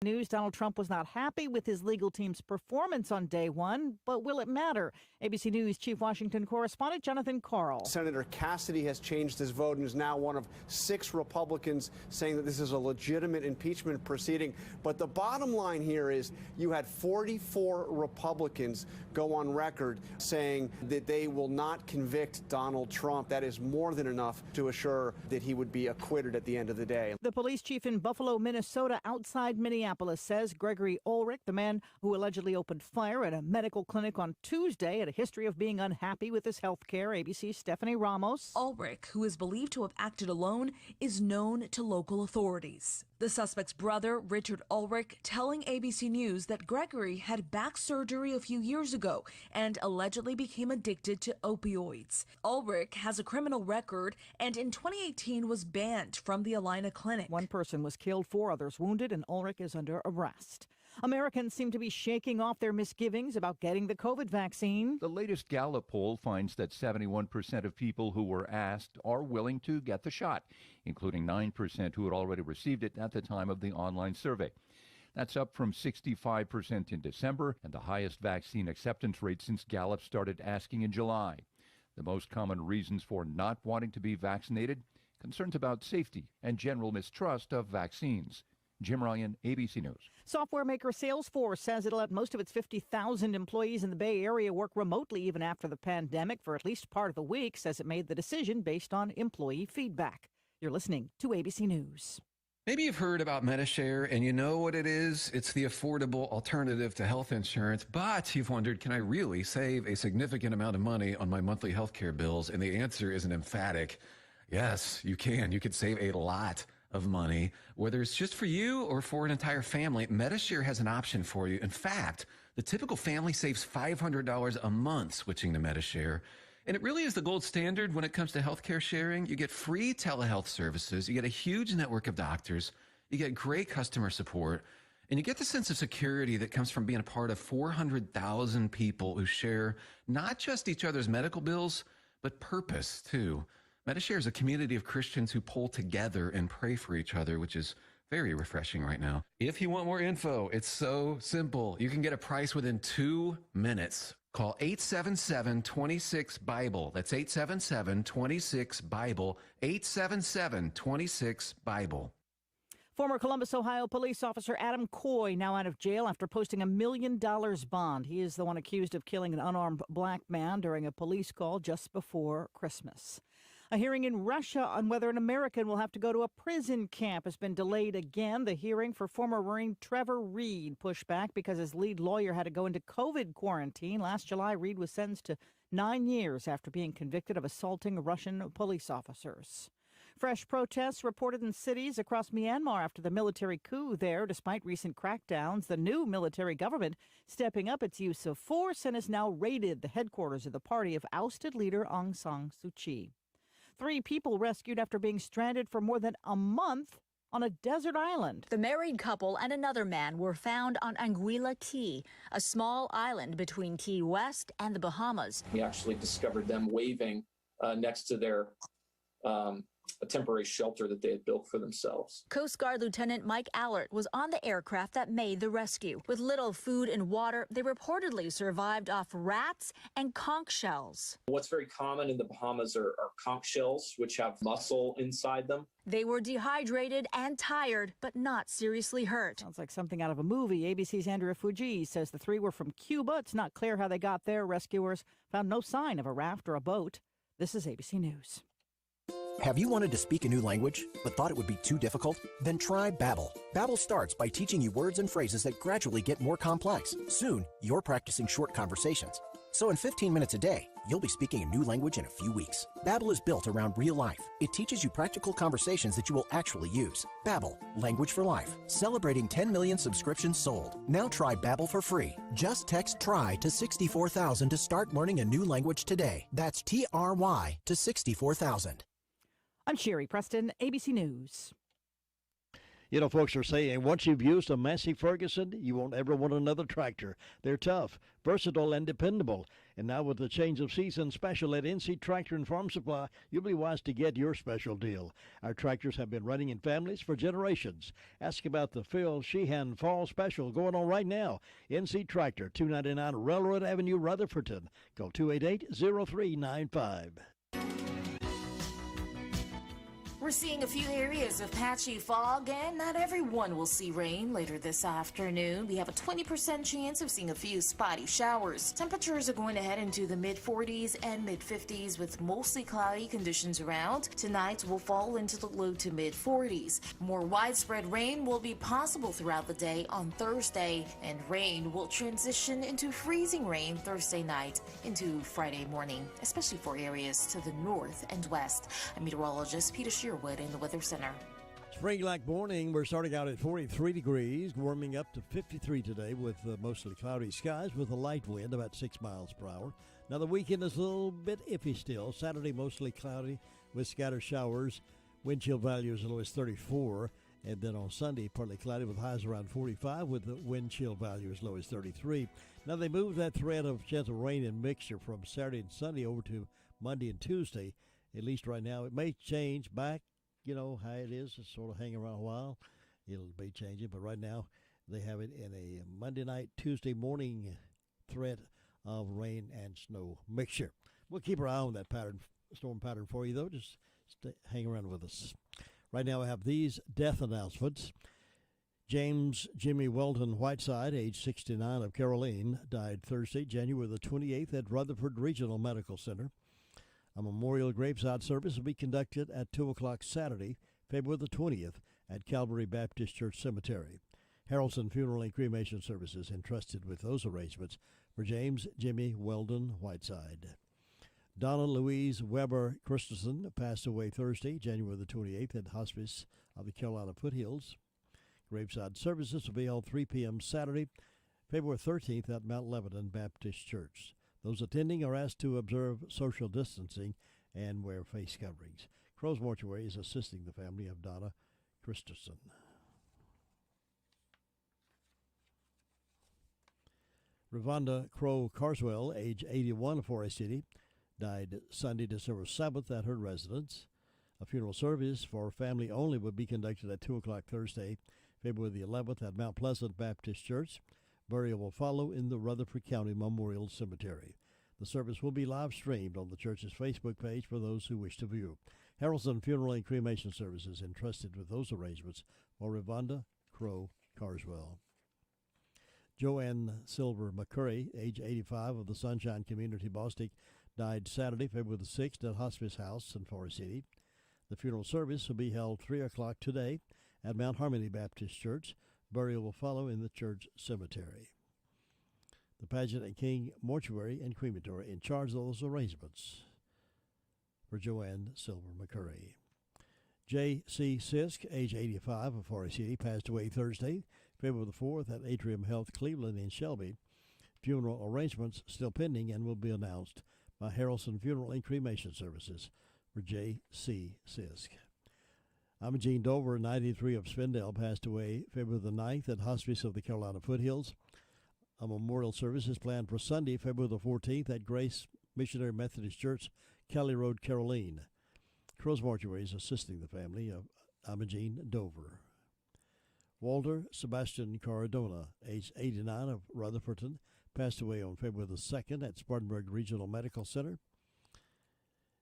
News, Donald Trump was not happy with his legal team's performance on day one, but will it matter? ABC News Chief Washington correspondent Jonathan Karl. Senator Cassidy has changed his vote and is now one of 6 Republicans saying that this is a legitimate impeachment proceeding. But the bottom line here is you had 44 Republicans go on record saying that they will not convict Donald Trump. That is more than enough to assure that he would be acquitted at the end of the day. The police chief in Buffalo, Minnesota, outside Minneapolis, says Gregory Ulrich, the man who allegedly opened fire at a medical clinic on Tuesday, had a history of being unhappy with his health care. ABC's Stephanie Ramos. Ulrich, who is believed to have acted alone, is known to local authorities. The suspect's brother, Richard Ulrich, telling ABC News that Gregory had back surgery a few years ago and allegedly became addicted to opioids. Ulrich has a criminal record and in 2018 was banned from the Alina Clinic. One person was killed, 4 others wounded, and Ulrich is under arrest. Americans seem to be shaking off their misgivings about getting the COVID vaccine. The latest Gallup poll finds that 71% of people who were asked are willing to get the shot, including 9% who had already received it at the time of the online survey. That's up from 65% in December and the highest vaccine acceptance rate since Gallup started asking in July. The most common reasons for not wanting to be vaccinated: concerns about safety and general mistrust of vaccines. Jim Ryan, ABC News. Software maker Salesforce says it'll let most of its 50,000 employees in the Bay Area work remotely even after the pandemic for at least part of the week, says it made the decision based on employee feedback. You're listening to ABC News. Maybe you've heard about MediShare and you know what it is. It's the affordable alternative to health insurance, but you've wondered, can I really save a significant amount of money on my monthly health care bills? And the answer is an emphatic yes, you can. You could save a lot of money, whether it's just for you or for an entire family. MediShare has an option for you. In fact, the typical family saves $500 a month switching to MediShare. And it really is the gold standard when it comes to healthcare sharing. You get free telehealth services. You get a huge network of doctors. You get great customer support. And you get the sense of security that comes from being a part of 400,000 people who share not just each other's medical bills, but purpose too. MediShare is a community of Christians who pull together and pray for each other, which is very refreshing right now. If you want more info, it's so simple. You can get a price within 2 minutes. Call 877-26-BIBLE. That's 877-26-BIBLE. 877-26-BIBLE. Former Columbus, Ohio police officer Adam Coy now out of jail after posting $1 million bond. He is the one accused of killing an unarmed black man during a police call just before Christmas. A hearing in Russia on whether an American will have to go to a prison camp has been delayed again. The hearing for former Marine Trevor Reed pushed back because his lead lawyer had to go into COVID quarantine. Last July, Reed was sentenced to 9 years after being convicted of assaulting Russian police officers. Fresh protests reported in cities across Myanmar after the military coup there. Despite recent crackdowns, the new military government stepping up its use of force and has now raided the headquarters of the party of ousted leader Aung San Suu Kyi. 3 people rescued after being stranded for more than a month on a desert island. The married couple and another man were found on Anguilla Key, a small island between Key West and the Bahamas. We actually discovered them waving next to their a temporary shelter that they had built for themselves. Coast Guard Lieutenant Mike Allert was on the aircraft that made the rescue. With little food and water, they reportedly survived off rats and conch shells. What's very common in the Bahamas are conch shells, which have muscle inside them. They were dehydrated and tired, but not seriously hurt. Sounds like something out of a movie. ABC's Andrea Fuji says the 3 were from Cuba. It's not clear how they got there. Rescuers found no sign of a raft or a boat. This is ABC News. Have you wanted to speak a new language, but thought it would be too difficult? Then try Babbel. Babbel starts by teaching you words and phrases that gradually get more complex. Soon, you're practicing short conversations. So in 15 minutes a day, you'll be speaking a new language in a few weeks. Babbel is built around real life. It teaches you practical conversations that you will actually use. Babbel, language for life. Celebrating 10 million subscriptions sold. Now try Babbel for free. Just text TRY to 64,000 to start learning a new language today. That's TRY to 64,000. I'm Sherry Preston, ABC News. You know, folks are saying once you've used a Massey Ferguson, you won't ever want another tractor. They're tough, versatile, and dependable. And now with the change of season special at NC Tractor and Farm Supply, you'll be wise to get your special deal. Our tractors have been running in families for generations. Ask about the Phil Sheehan Fall Special going on right now. NC Tractor, 299 Railroad Avenue, Rutherfordton. Call 288-0395. We're seeing a few areas of patchy fog, and not everyone will see rain later this afternoon. We have a 20% chance of seeing a few spotty showers. Temperatures are going to head into the mid-40s and mid-50s with mostly cloudy conditions around. Tonight will fall into the low to mid-40s. More widespread rain will be possible throughout the day on Thursday, and rain will transition into freezing rain Thursday night into Friday morning, especially for areas to the north and west. I'm meteorologist Peter Shearwood in the Weather Center. Spring-like morning. We're starting out at 43 degrees, warming up to 53 today with mostly cloudy skies with a light wind about 6 miles per hour. Now the weekend is a little bit iffy still. Saturday mostly cloudy with scattered showers. Wind chill value as low as 34. And then on Sunday, partly cloudy with highs around 45 with the wind chill value as low as 33. Now they moved that threat of gentle rain and mixture from Saturday and Sunday over to Monday and Tuesday. At least right now, it may change back, you know, how it is. It's sort of hang around a while. It'll be changing, but right now they have it in a Monday night, Tuesday morning threat of rain and snow mixture. We'll keep our eye on that storm pattern for you, though. Just hang around with us. Right now I have these death announcements. James Jimmy Weldon Whiteside, age 69, of Caroline, died Thursday, January the 28th at Rutherford Regional Medical Center. A memorial graveside service will be conducted at 2 o'clock Saturday, February the 20th, at Calvary Baptist Church Cemetery. Harrelson Funeral and Cremation Services entrusted with those arrangements for James Jimmy Weldon Whiteside. Donna Louise Weber Christensen passed away Thursday, January the 28th, at Hospice of the Carolina Foothills. Graveside services will be held 3 p.m. Saturday, February 13th, at Mount Lebanon Baptist Church. Those attending are asked to observe social distancing and wear face coverings. Crow's Mortuary is assisting the family of Donna Christensen. Ravonda Crow Carswell, age 81 of Forest City, died Sunday, December 7th at her residence. A funeral service for family only would be conducted at 2 o'clock Thursday, February the 11th, at Mount Pleasant Baptist Church. Burial will follow in the Rutherford County Memorial Cemetery. The service will be live streamed on the church's Facebook page for those who wish to view. Harrelson Funeral and Cremation Services entrusted with those arrangements for Ravonda Crow Carswell. Joanne Silver McCurry, age 85, of the Sunshine Community, Bostic, died Saturday, February the 6th, at Hospice House in Forest City. The funeral service will be held 3 o'clock today at Mount Harmony Baptist Church. Burial will follow in the church cemetery. The Pageant and King Mortuary and Crematory in charge of those arrangements for Joanne Silver McCurry. J.C. Sisk, age 85 of Forest City, passed away Thursday, February the 4th, at Atrium Health Cleveland in Shelby. Funeral arrangements still pending and will be announced by Harrelson Funeral and Cremation Services for J.C. Sisk. Imogene Dover, 93, of Spindale, passed away February the 9th at Hospice of the Carolina Foothills. A memorial service is planned for Sunday, February the 14th, at Grace Missionary Methodist Church, Kelly Road, Caroline. Crow's Mortuary is assisting the family of Imogene Dover. Walter Sebastian Cardona, age 89, of Rutherfordton, passed away on February the 2nd at Spartanburg Regional Medical Center.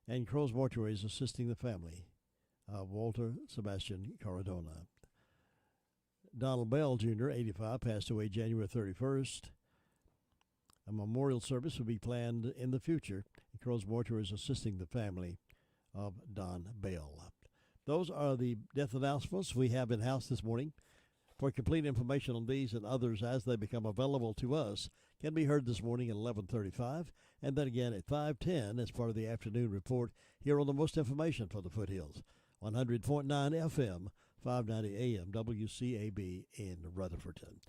And Crow's Mortuary is assisting the family of Walter Sebastian Cardona. Donald Bell, Jr., 85, passed away January 31st. A memorial service will be planned in the future. Crow's Mortuary is assisting the family of Don Bell. Those are the death announcements we have in-house this morning. For complete information on these and others as they become available to us, can be heard this morning at 11:35 and then again at 5:10 as part of the afternoon report here on the Most Information for the Foothills, 100.9 FM, 590 AM, WCAB in Rutherfordton.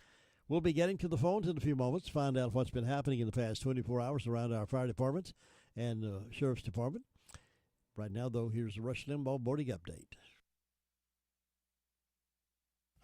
We'll be getting to the phones in a few moments, find out what's been happening in the past 24 hours around our fire departments and sheriff's department. Right now, though, here's the Rush Limbaugh Morning Update.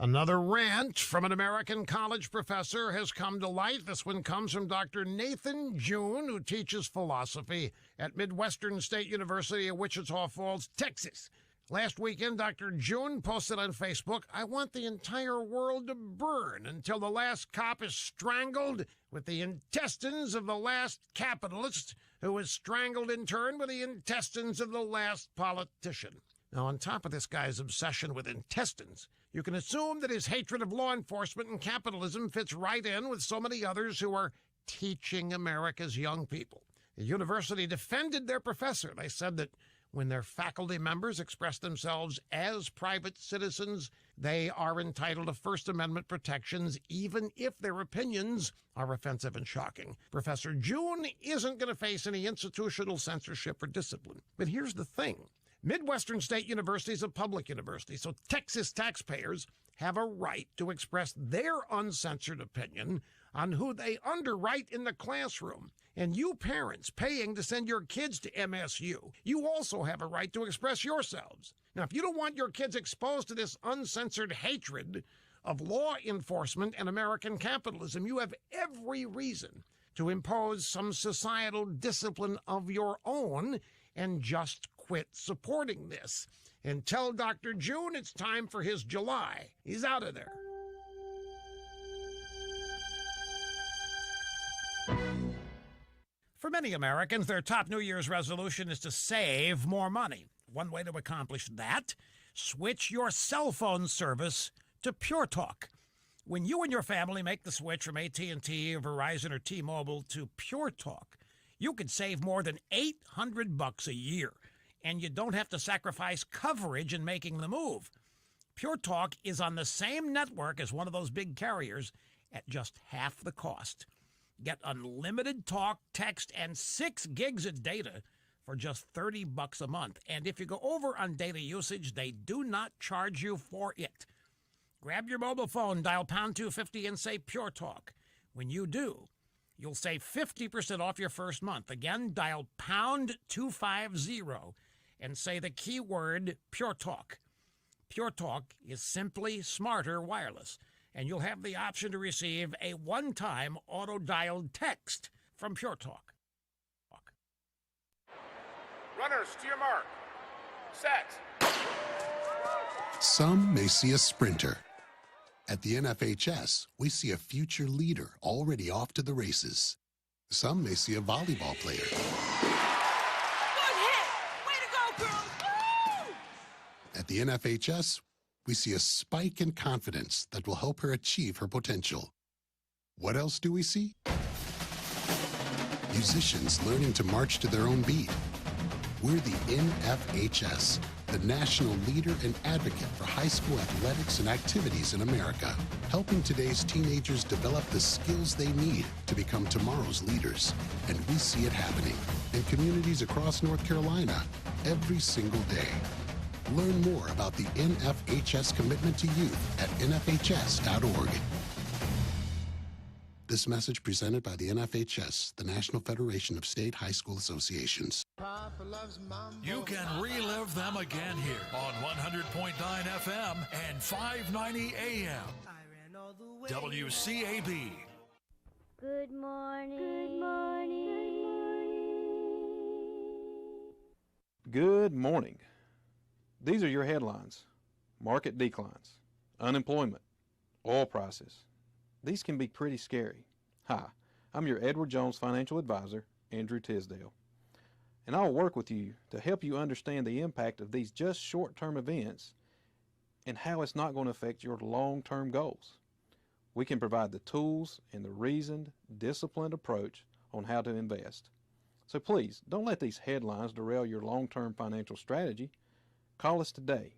Another rant from an American college professor has come to light. This one comes from Dr. Nathan June, who teaches philosophy at Midwestern State University of Wichita Falls, Texas. Last weekend, Dr. June posted on Facebook, "I want the entire world to burn until the last cop is strangled with the intestines of the last capitalist, who is strangled in turn with the intestines of the last politician." Now, on top of this guy's obsession with intestines, you can assume that his hatred of law enforcement and capitalism fits right in with so many others who are teaching America's young people. The university defended their professor. They said that when their faculty members express themselves as private citizens, they are entitled to First Amendment protections, even if their opinions are offensive and shocking. Professor June isn't going to face any institutional censorship or discipline. But here's the thing. Midwestern State University is a public university, so Texas taxpayers have a right to express their uncensored opinion on who they underwrite in the classroom. And you parents paying to send your kids to MSU, you also have a right to express yourselves. Now, if you don't want your kids exposed to this uncensored hatred of law enforcement and American capitalism, you have every reason to impose some societal discipline of your own and just quit supporting this. And tell Dr. June it's time for his July. He's out of there. For many Americans, their top New Year's resolution is to save more money. One way to accomplish that, switch your cell phone service to Pure Talk. When you and your family make the switch from AT&T or Verizon or T-Mobile to Pure Talk, you could save more than $800 a year, and you don't have to sacrifice coverage in making the move. Pure Talk is on the same network as one of those big carriers at just half the cost. Get unlimited talk, text, and 6 gigs of data for just $30 a month. And if you go over on data usage, they do not charge you for it. Grab your mobile phone, dial pound 250 and say Pure Talk. When you do, you'll save 50% off your first month. Again, dial pound 250 and say the keyword Pure Talk. Pure Talk is simply smarter wireless, and you'll have the option to receive a one-time auto-dialed text from Pure Talk. Runners, to your mark. Set. Some may see a sprinter. At the NFHS, we see a future leader already off to the races. Some may see a volleyball player. Good hit! Way to go, girls! Woo! At the NFHS, we see a spike in confidence that will help her achieve her potential. What else do we see? Musicians learning to march to their own beat. We're the NFHS, the national leader and advocate for high school athletics and activities in America, helping today's teenagers develop the skills they need to become tomorrow's leaders. And we see it happening in communities across North Carolina every single day. Learn more about the NFHS commitment to youth at nfhs.org. This message presented by the NFHS, the National Federation of State High School Associations. You can relive them again here on 100.9 FM and 590 AM. WCAB. Good morning. Good morning. Good morning. These are your headlines. Market declines, unemployment, oil prices. These can be pretty scary. Hi, I'm your Edward Jones financial advisor, Andrew Tisdale. And I'll work with you to help you understand the impact of these just short-term events and how it's not going to affect your long-term goals. We can provide the tools and the reasoned, disciplined approach on how to invest. So please, don't let these headlines derail your long-term financial strategy. Call us today,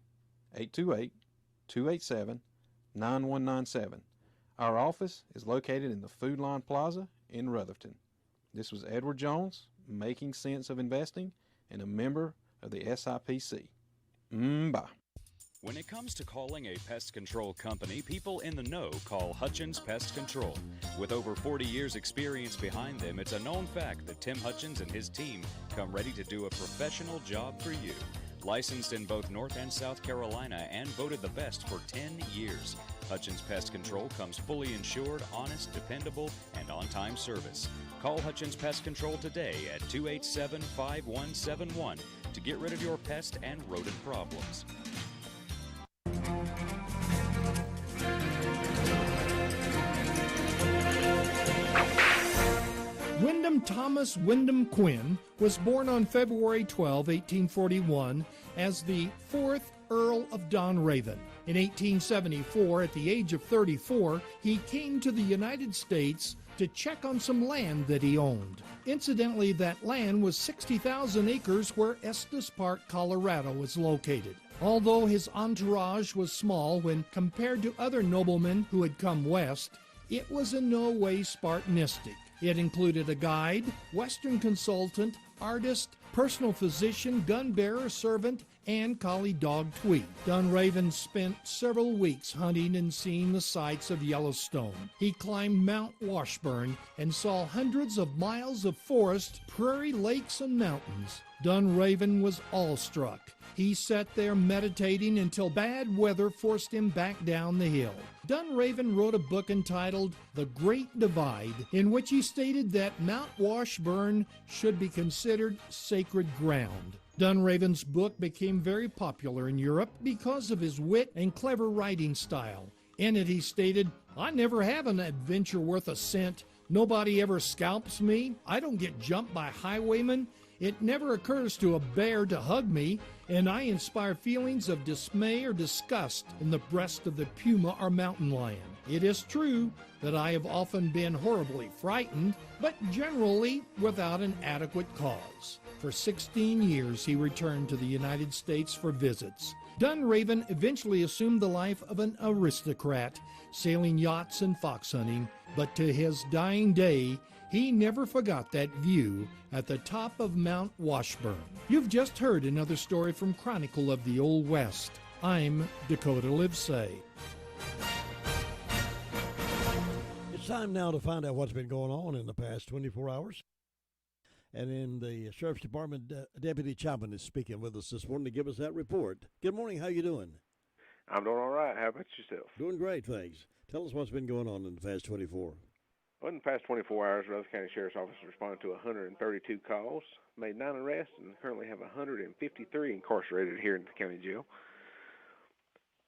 828-287-9197. Our office is located in the Food Line Plaza in Rutherford. This was Edward Jones, Making Sense of Investing, and a member of the SIPC. Bye. When it comes to calling a pest control company, people in the know call Hutchins Pest Control. With over 40 years experience behind them, it's a known fact that Tim Hutchins and his team come ready to do a professional job for you. Licensed in both North and South Carolina and voted the best for 10 years. Hutchins Pest Control comes fully insured, honest, dependable, and on-time service. Call Hutchins Pest Control today at 287-5171 to get rid of your pest and rodent problems. Wyndham Thomas Wyndham Quinn was born on February 12, 1841, as the 4th Earl of Dunraven. In 1874, at the age of 34, he came to the United States to check on some land that he owned. Incidentally, that land was 60,000 acres where Estes Park, Colorado is located. Although his entourage was small when compared to other noblemen who had come west, it was in no way Spartanistic. It included a guide, Western consultant, artist, personal physician, gun bearer, servant, and collie dog Tweed. Dunraven spent several weeks hunting and seeing the sights of Yellowstone. He climbed Mount Washburn and saw hundreds of miles of forest, prairie, lakes, and mountains. Dunraven was awestruck. He sat there meditating until bad weather forced him back down the hill. Dunraven wrote a book entitled The Great Divide, in which he stated that Mount Washburn should be considered sacred ground. Dunraven's book became very popular in Europe because of his wit and clever writing style. In it he stated, "I never have an adventure worth a cent. Nobody ever scalps me. I don't get jumped by highwaymen. It never occurs to a bear to hug me, and I inspire feelings of dismay or disgust in the breast of the puma or mountain lion. It is true that I have often been horribly frightened, but generally without an adequate cause." For 16 years, he returned to the United States for visits. Dunraven eventually assumed the life of an aristocrat, sailing yachts and fox hunting, but to his dying day, he never forgot that view at the top of Mount Washburn. You've just heard another story from Chronicle of the Old West. I'm Dakota Livesay. It's time now to find out what's been going on in the past 24 hours. And in the Sheriff's Department, Deputy Chapman is speaking with us this morning to give us that report. Good morning. How you doing? I'm doing all right. How about yourself? Doing great, thanks. Tell us what's been going on in the past 24. Well, in the past 24 hours, Rutherford County Sheriff's Office responded to 132 calls, made 9 arrests, and currently have 153 incarcerated here in the county jail.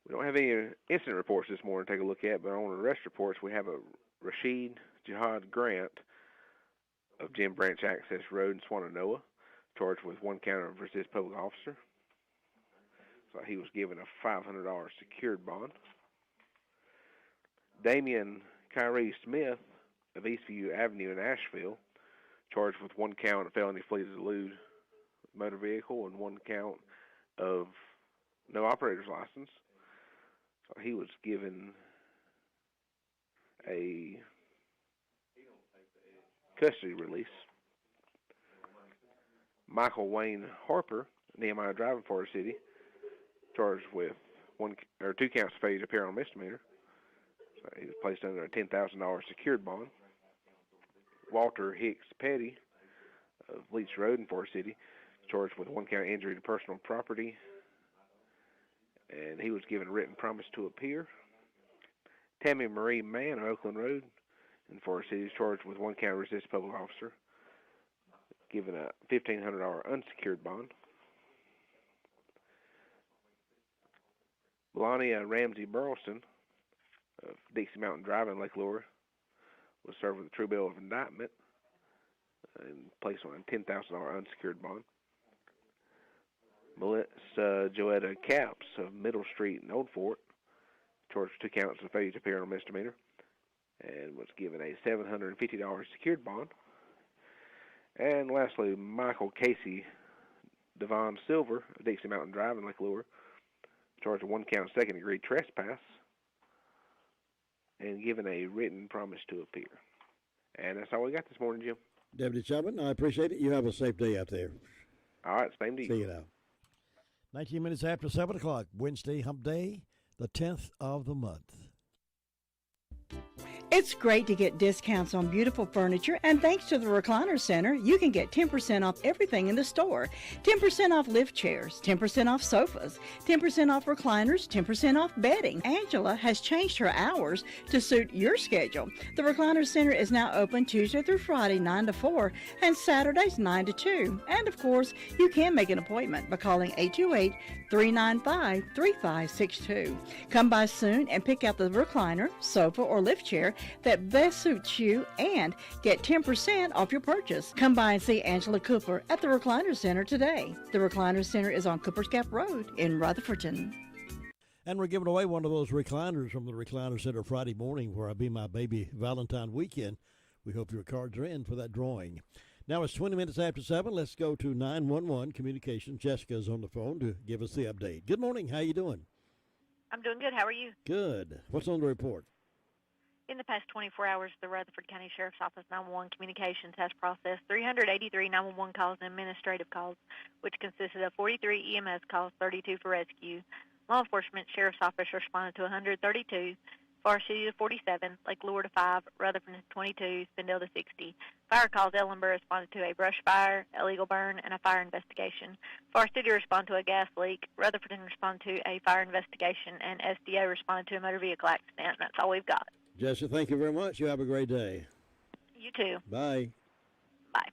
We don't have any incident reports this morning to take a look at, but on the arrest reports, we have a Rashid Jihad Grant of Jim Branch Access Road in Swannanoa, charged with 1 count of resist public officer. So he was given a $500 secured bond. Damian Kyrie Smith of Eastview Avenue in Asheville, charged with 1 count of felony flee to elude motor vehicle and 1 count of no operator's license. So he was given a custody release. Michael Wayne Harper, Nehemiah Drive in Florida City, charged with 2 counts of failure to appear on a misdemeanor. So he was placed under a $10,000 secured bond. Walter Hicks Petty of Leach Road in Florida City, charged with 1 count of injury to personal property, and he was given a written promise to appear. Tammy Marie Mann of Oakland Road in Florida City is charged with 1 count of resist public officer, given a $1,500 unsecured bond. Melania Ramsey Burleson of Dixie Mountain Drive in Lake Lure was served with a true bill of indictment and placed on a $10,000 unsecured bond. Melissa Joetta Capps of Middle Street in Old Fort, charged with 2 counts of failure to appear on a misdemeanor, and was given a $750 secured bond. And lastly, Michael Casey Devon Silver of Dixie Mountain Drive in Lake Lure, charged with 1 count of second-degree trespass, and given a written promise to appear. And that's all we got this morning, Jim. Deputy Chapman, I appreciate it. You have a safe day out there. All right, same to you. See you now. 19 minutes after 7 o'clock, Wednesday, hump day, the 10th of the month. It's great to get discounts on beautiful furniture, and thanks to the Recliner Center, you can get 10% off everything in the store. 10% off lift chairs, 10% off sofas, 10% off recliners, 10% off bedding. Angela has changed her hours to suit your schedule. The Recliner Center is now open Tuesday through Friday, 9 to 4, and Saturdays, 9 to 2. And of course, you can make an appointment by calling 828-395-3562. Come by soon and pick out the recliner, sofa, or lift chair that best suits you and get 10% off your purchase. Come by and see Angela Cooper at the Recliner Center today. The Recliner Center is on Cooper's Gap Road in Rutherfordton. And we're giving away one of those recliners from the Recliner Center Friday morning where I'll be my baby Valentine weekend. We hope your cards are in for that drawing. Now it's 20 minutes after 7. Let's go to 911 Communications. Jessica's on the phone to give us the update. Good morning. How you doing? I'm doing good. How are you? Good. What's on the report? In the past 24 hours, the Rutherford County Sheriff's Office 911 Communications has processed 383 911 calls and administrative calls, which consisted of 43 EMS calls, 32 for rescue. Law enforcement Sheriff's Office responded to 132, Forest City to 47, Lake Lure to 5, Rutherford to 22, Spindale to 60. Fire calls, Ellenborough responded to a brush fire, illegal burn, and a fire investigation. Forest City responded to a gas leak. Rutherford responded to a fire investigation, and SDA responded to a motor vehicle accident. That's all we've got. Jessica, thank you very much. You have a great day. You too. Bye. Bye.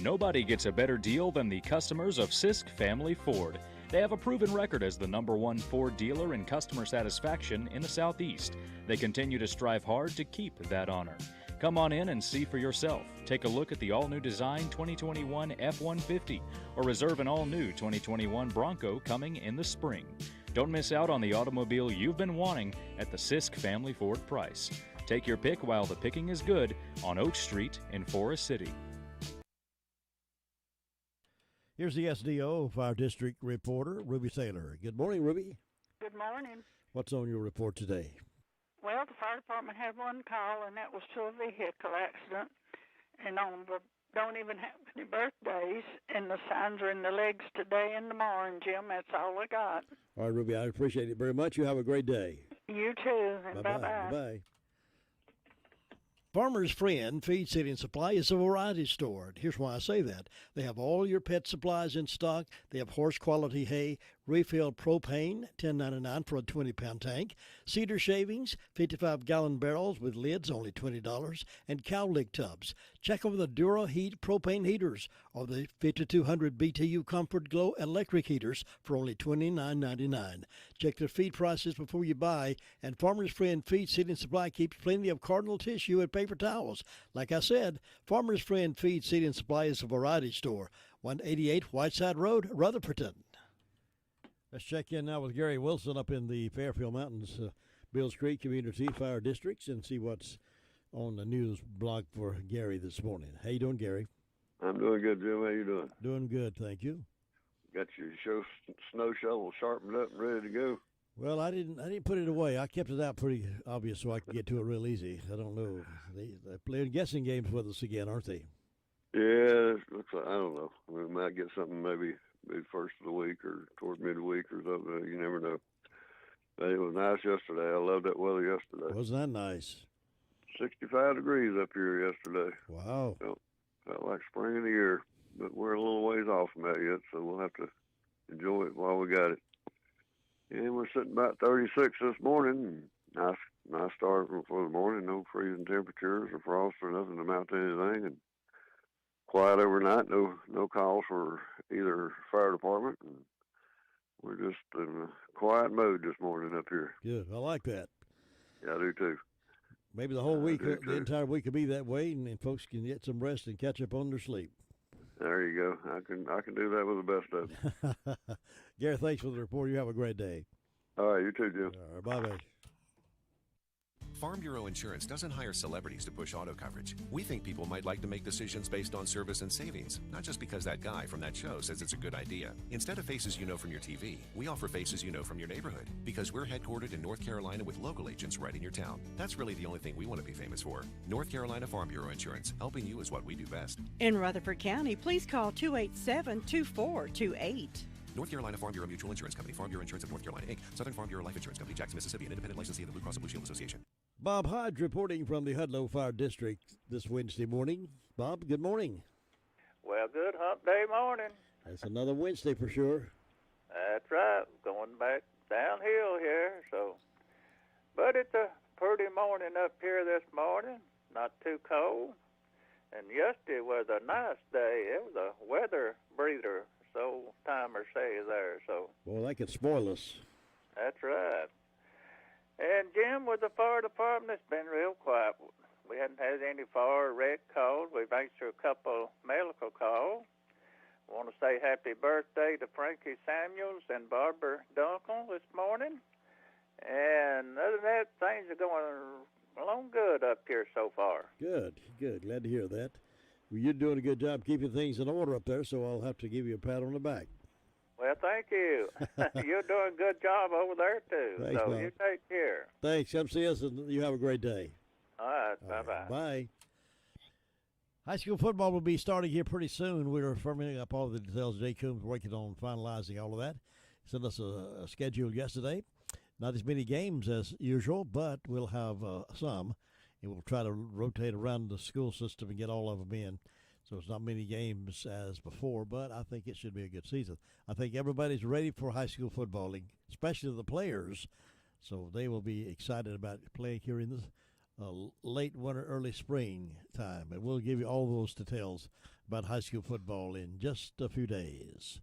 Nobody gets a better deal than the customers of Sisk Family Ford. They have a proven record as the #1 Ford dealer in customer satisfaction in the Southeast. They continue to strive hard to keep that honor. Come on in and see for yourself. Take a look at the all-new design 2021 F-150 or reserve an all-new 2021 Bronco coming in the spring. Don't miss out on the automobile you've been wanting at the Sisk Family Ford price. Take your pick while the picking is good on Oak Street in Forest City. Here's the SDO Fire District reporter, Ruby Saylor. Good morning, Ruby. Good morning. What's on your report today? Well, the fire department had one call, and that was to a vehicle accident. And on the don't even have any birthdays, and the signs are in the legs today and tomorrow. And Jim, that's all I got. All right, Ruby, I appreciate it very much. You have a great day. You too, and bye-bye. bye-bye. Bye-bye. Farmer's Friend Feed City and Supply is a variety store. Here's why I say that. They have all your pet supplies in stock. They have horse quality hay, refilled propane, $10.99 for a 20-pound tank, cedar shavings, 55-gallon barrels with lids, only $20, and cow lick tubs. Check over the Dura Heat propane heaters or the 5200 BTU Comfort Glow electric heaters for only $29.99. Check the feed prices before you buy, and Farmer's Friend Feed City and Supply keeps plenty of cardinal tissue and paper towels. Like I said, Farmer's Friend Feed City and Supply is a variety store. 188 Whiteside Road, Rutherfordton. Let's check in now with Gary Wilson up in the Fairfield Mountains, Bills Creek Community Fire Districts, and see what's on the news blog for Gary this morning. How you doing, Gary? I'm doing good, Jim. How you doing? Doing good, thank you. Got your snow shovel sharpened up and ready to go? Well, I didn't put it away. I kept it out pretty obvious so I could get to it real easy. I don't know. They're playing guessing games with us again, aren't they? Yeah, it looks like, I don't know. We might get something maybe first of the week or toward midweek or something. You never know. But it was nice yesterday. I loved that weather yesterday. Wasn't that nice? 65 degrees up here yesterday. Wow. Felt like spring in the year, but we're a little ways off from that yet, so we'll have to enjoy it while we got it. And we're sitting about 36 this morning. Nice start for the morning. No freezing temperatures or frost or nothing to amount to anything. And quiet overnight. No calls for either fire department. And we're just in a quiet mode this morning up here. Good. I like that. Yeah, I do too. Maybe the whole week, the entire week will be that way, and folks can get some rest and catch up on their sleep. There you go. I can do that with the best of them. Gary, thanks for the report. You have a great day. All right, you too, Jim. All right, bye-bye. Farm Bureau Insurance doesn't hire celebrities to push auto coverage. We think people might like to make decisions based on service and savings, not just because that guy from that show says it's a good idea. Instead of faces you know from your TV, we offer faces you know from your neighborhood, because we're headquartered in North Carolina with local agents right in your town. That's really the only thing we want to be famous for. North Carolina Farm Bureau Insurance, helping you is what we do best. In Rutherford County, please call 287-2428. North Carolina Farm Bureau Mutual Insurance Company, Farm Bureau Insurance of North Carolina, Inc., Southern Farm Bureau Life Insurance Company, Jackson, Mississippi, an independent licensee of the Blue Cross and Blue Shield Association. Bob Hodge reporting from the Hudlow Fire District this Wednesday morning. Bob, good morning. Well, good hump day morning. That's another Wednesday for sure. That's right. Going back downhill here, so. But it's a pretty morning up here this morning. Not too cold. And yesterday was a nice day. It was a weather breather, so timers say there. So. Well, that could spoil us. That's right. And Jim, with the fire department, it's been real quiet. We hadn't had any fire wreck calls. We've answered a couple medical calls. I want to say happy birthday to Frankie Samuels and Barbara Dunkel this morning. And other than that, things are going along good up here so far. Good. Glad to hear that. Well, you're doing a good job keeping things in order up there, so I'll have to give you a pat on the back. Well, thank you. You're doing a good job over there, too. Thanks, so Bob. you take care. Thanks. Come see us, and you have a great day. All right. Bye-bye. Bye. High school football will be starting here pretty soon. We're firming up all the details. Jay Coombs working on finalizing all of that. Sent us a schedule yesterday. Not as many games as usual, but we'll have some. And we'll try to rotate around the school system and get all of them in. So it's not many games as before, but I think it should be a good season. I think everybody's ready for high school football, especially the players. So they will be excited about playing here in the late winter, early spring time. And we'll give you all those details about high school football in just a few days.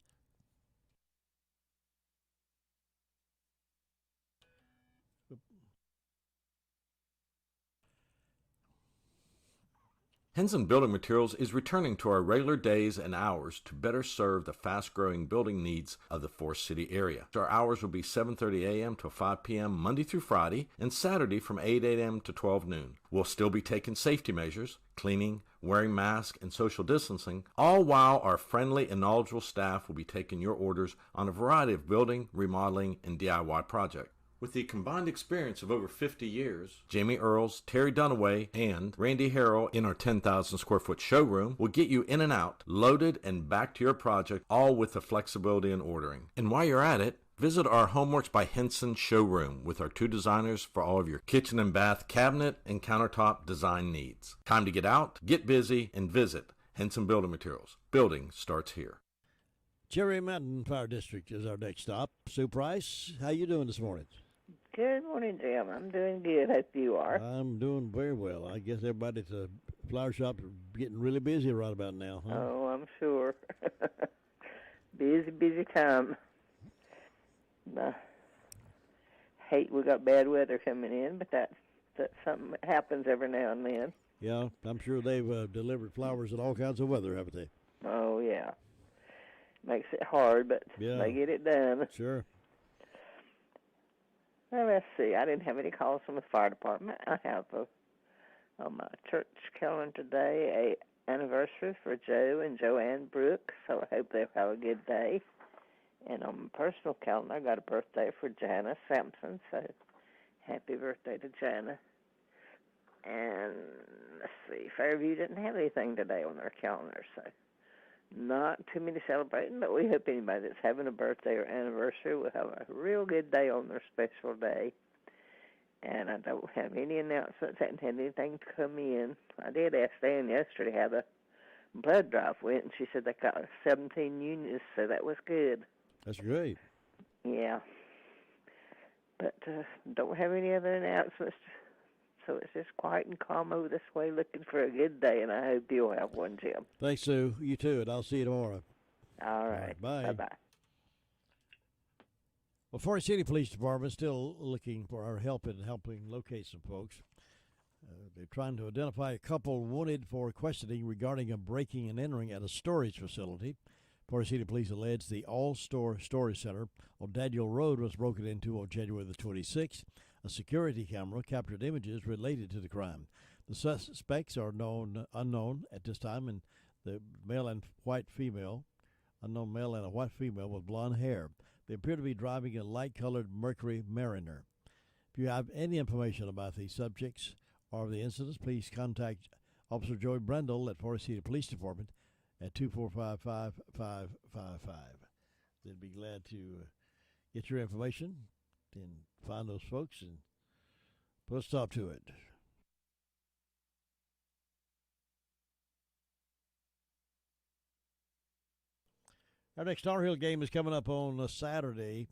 Henson Building Materials is returning to our regular days and hours to better serve the fast-growing building needs of the Forest City area. Our hours will be 7:30 a.m. to 5 p.m. Monday through Friday and Saturday from 8 a.m. to 12 noon. We'll still be taking safety measures, cleaning, wearing masks, and social distancing, all while our friendly and knowledgeable staff will be taking your orders on a variety of building, remodeling, and DIY projects. With the combined experience of over 50 years, Jamie Earls, Terry Dunaway, and Randy Harrell in our 10,000 square foot showroom will get you in and out, loaded and back to your project, all with the flexibility in ordering. And while you're at it, visit our Homeworks by Henson showroom with our 2 designers for all of your kitchen and bath cabinet and countertop design needs. Time to get out, get busy, and visit Henson Building Materials. Building starts here. Cherry Mountain Fire District is our next stop. Sue Price, how you doing this morning? Good morning, Jim. I'm doing good. Hope you are. I'm doing very well. I guess everybody at the flower shop is getting really busy right about now, huh? Oh, I'm sure. busy time. Hate we got bad weather coming in, but that's something that happens every now and then. Yeah, I'm sure they've delivered flowers in all kinds of weather, haven't they? Oh, yeah. Makes it hard, but they get it done. Sure. Well, let's see. I didn't have any calls from the fire department. I have on my church calendar today a anniversary for Joe and Joanne Brooks, so I hope they have a good day. And on my personal calendar, I got a birthday for Jana Sampson, so happy birthday to Jana. And let's see, Fairview didn't have anything today on their calendar, so not too many celebrating, but we hope anybody that's having a birthday or anniversary will have a real good day on their special day. And I don't have any announcements. I haven't had anything to come in. I did ask Dan yesterday how the blood drive went, and she said they got 17 units, so that was good. That's great. Yeah. But don't have any other announcements. So it's just quiet and calm over this way, looking for a good day, and I hope you'll have one, Jim. Thanks, Sue. You too, and I'll see you tomorrow. All right. Bye. Bye-bye. Well, Forest City Police Department is still looking for our help in helping locate some folks. They're trying to identify a couple wanted for questioning regarding a breaking and entering at a storage facility. Forest City Police allege the All-Store Storage Center on Daniel Road was broken into on January the 26th. A security camera captured images related to the crime. The suspects are unknown at this time, and the male and white female, unknown male and a white female with blonde hair. They appear to be driving a light-colored Mercury Mariner. If you have any information about these subjects or the incidents, please contact Officer Joey Brendel at Forest City Police Department at 245-5555. they'd be glad to get your information and find those folks and put a stop to it. Our next Tar Heel game is coming up on Saturday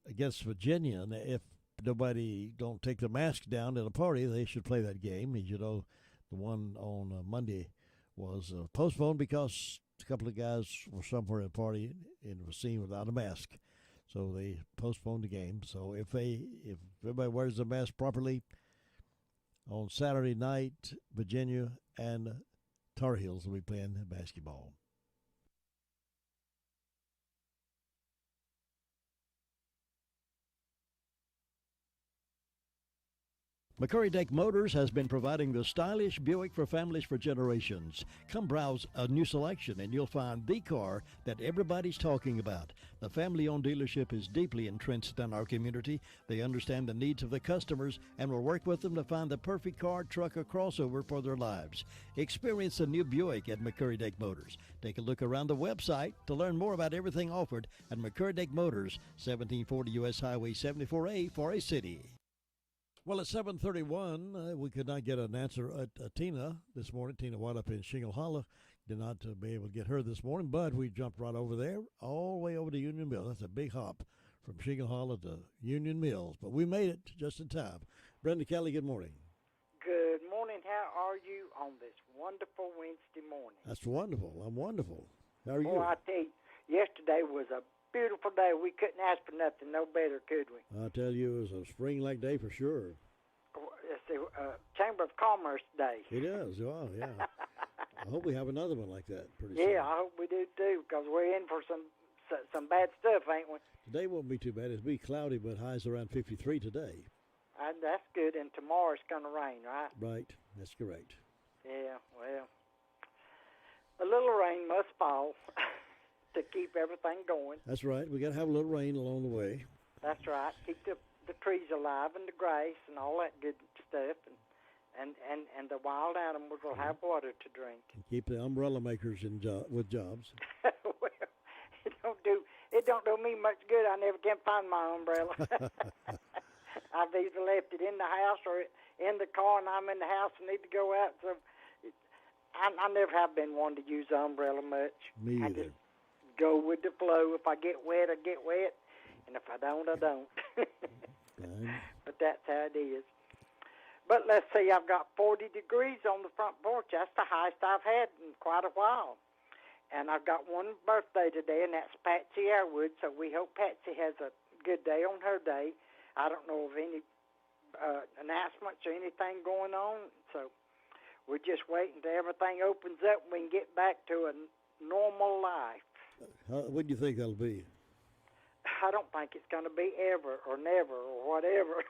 against Virginia. And if nobody don't take the mask down at a party, they should play that game. As you know, the one on Monday was postponed because a couple of guys were somewhere at a party and were seen without a mask. So they postponed the game. So if everybody wears the mask properly on Saturday night, Virginia and Tar Heels will be playing basketball. McCurry-Dake Motors has been providing the stylish Buick for families for generations. Come browse a new selection and you'll find the car that everybody's talking about. The family-owned dealership is deeply entrenched in our community. They understand the needs of the customers and will work with them to find the perfect car, truck, or crossover for their lives. Experience the new Buick at McCurry-Dake Motors. Take a look around the website to learn more about everything offered at McCurry-Dake Motors, 1740 U.S. Highway 74A, Forest City. Well, at 7:31, we could not get an answer at Tina this morning. Tina White up in Shingle Hollow. Did not be able to get her this morning, but we jumped right over there, all the way over to Union Mills. That's a big hop from Shingle Hollow to Union Mills, but we made it just in time. Brenda Kelly, good morning. Good morning. How are you on this wonderful Wednesday morning? That's wonderful. I'm wonderful. How are you? Boy, I tell you, yesterday was a beautiful day. We couldn't ask for nothing no better, could we? I tell you, it was a spring-like day for sure. It's the Chamber of Commerce Day. It is. Oh, yeah. I hope we have another one like that pretty soon. Yeah, I hope we do too, because we're in for some bad stuff, ain't we? Today won't be too bad. It'll be cloudy, but highs around 53 today. And that's good. And tomorrow it's going to rain, right? Right. That's correct. Yeah. Well, a little rain must fall to keep everything going. That's right. We got to have a little rain along the way. That's right. Keep the trees alive and the grass and all that good stuff, and the wild animals will have water to drink. And keep the umbrella makers with jobs. Well, it don't do me much good. I never can find my umbrella. I've either left it in the house or in the car, and I'm in the house and need to go out. So I never have been one to use the umbrella much. Me I either. just go with the flow. If I get wet, I get wet, and if I don't, I don't. But that's how it is. But let's see, I've got 40 degrees on the front porch. That's the highest I've had in quite a while. And I've got one birthday today, and that's Patsy Airwood, so we hope Patsy has a good day on her day. I don't know of any announcements or anything going on, so we're just waiting till everything opens up and we can get back to a normal life. What do you think that'll be? I don't think it's going to be ever or never or whatever.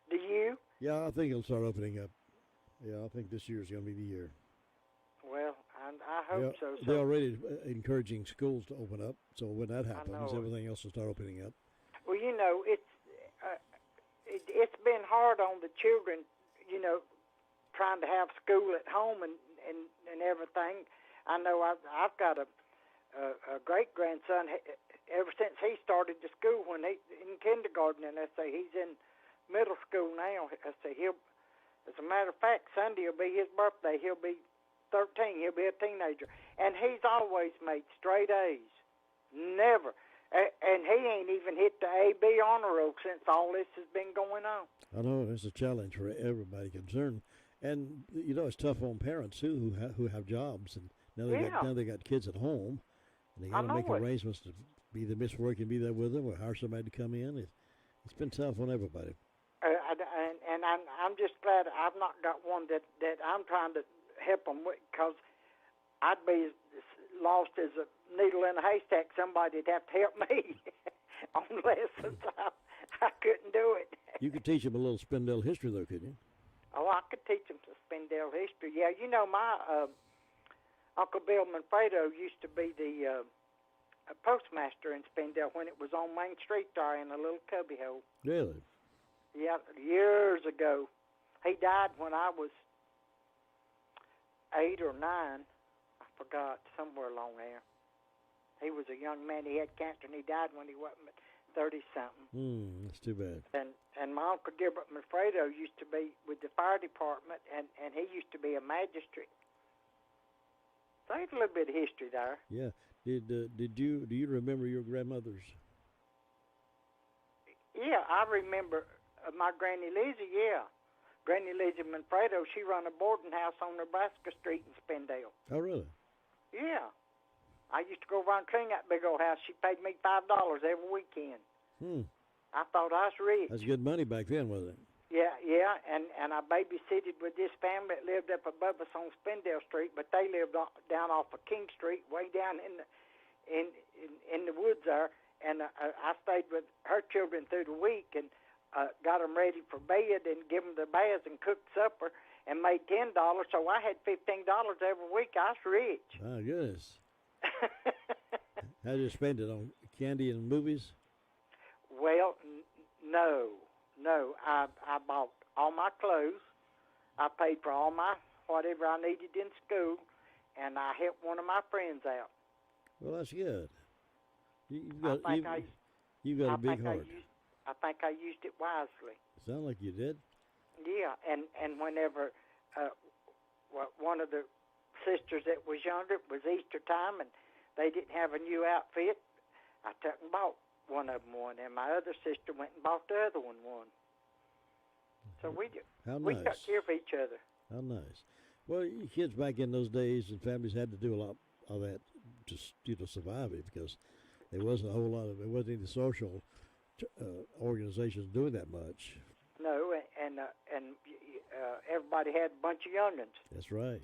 Do you? Yeah, I think it'll start opening up. Yeah, I think this year's going to be the year. Well, I hope so. They're already encouraging schools to open up, so when that happens, everything else will start opening up. Well, you know, it's been hard on the children, you know, trying to have school at home and everything. I know I've got a great-grandson. Ever since he started to school when he in kindergarten, and I say he's in middle school now. I say as a matter of fact, Sunday will be his birthday. He'll be 13. He'll be a teenager, and he's always made straight A's. Never, and he ain't even hit the A/B honor roll since all this has been going on. I know it's a challenge for everybody concerned, and you know it's tough on parents too who have jobs, and now they got kids at home, and they got to make arrangements to either miss work and be there with them, or hire somebody to come in. It's been tough on everybody. And I'm just glad I've not got one that I'm trying to help them with, because I'd be as lost as a needle in a haystack. Somebody'd have to help me on lessons. I couldn't do it. You could teach them a little Spindale history, though, couldn't you? Oh, I could teach them some Spindale history. Yeah, you know, my Uncle Bill Manfredo used to be the a postmaster in Spindale when it was on Main Street there in a little cubbyhole. Really? Yeah, years ago. He died when I was 8 or 9. I forgot, somewhere along there. He was a young man. He had cancer, and he died when he wasn't 30-something. That's too bad. And my Uncle Gilbert Manfredo used to be with the fire department, and he used to be a magistrate. So there's a little bit of history there. Yeah. Do you remember your grandmother's? Yeah, I remember my Granny Lizzie, yeah. Granny Lizzie Manfredo, she run a boarding house on Nebraska Street in Spindale. Oh, really? Yeah. I used to go over and clean that big old house. She paid me $5 every weekend. I thought I was rich. That's good money back then, wasn't it? Yeah, and I babysitted with this family that lived up above us on Spindale Street, but they lived down off of King Street, way down in the woods there. And I stayed with her children through the week and got them ready for bed and give them their baths and cooked supper and made $10. So I had $15 every week. I was rich. Oh, goodness. How did you spend it, on candy and movies? Well, no. I bought all my clothes. I paid for all my whatever I needed in school, and I helped one of my friends out. Well, that's good. You've got a big heart. I think I used it wisely. Sound like you did. Yeah, and whenever one of the sisters that was younger, it was Easter time, and they didn't have a new outfit, I took and bought one of them one, and my other sister went and bought the other one one. So we took care of each other. How nice. Well, kids back in those days and families had to do a lot of that to survive it, because there wasn't a whole lot of, there wasn't any social organizations doing that much. No, and everybody had a bunch of young'uns. That's right.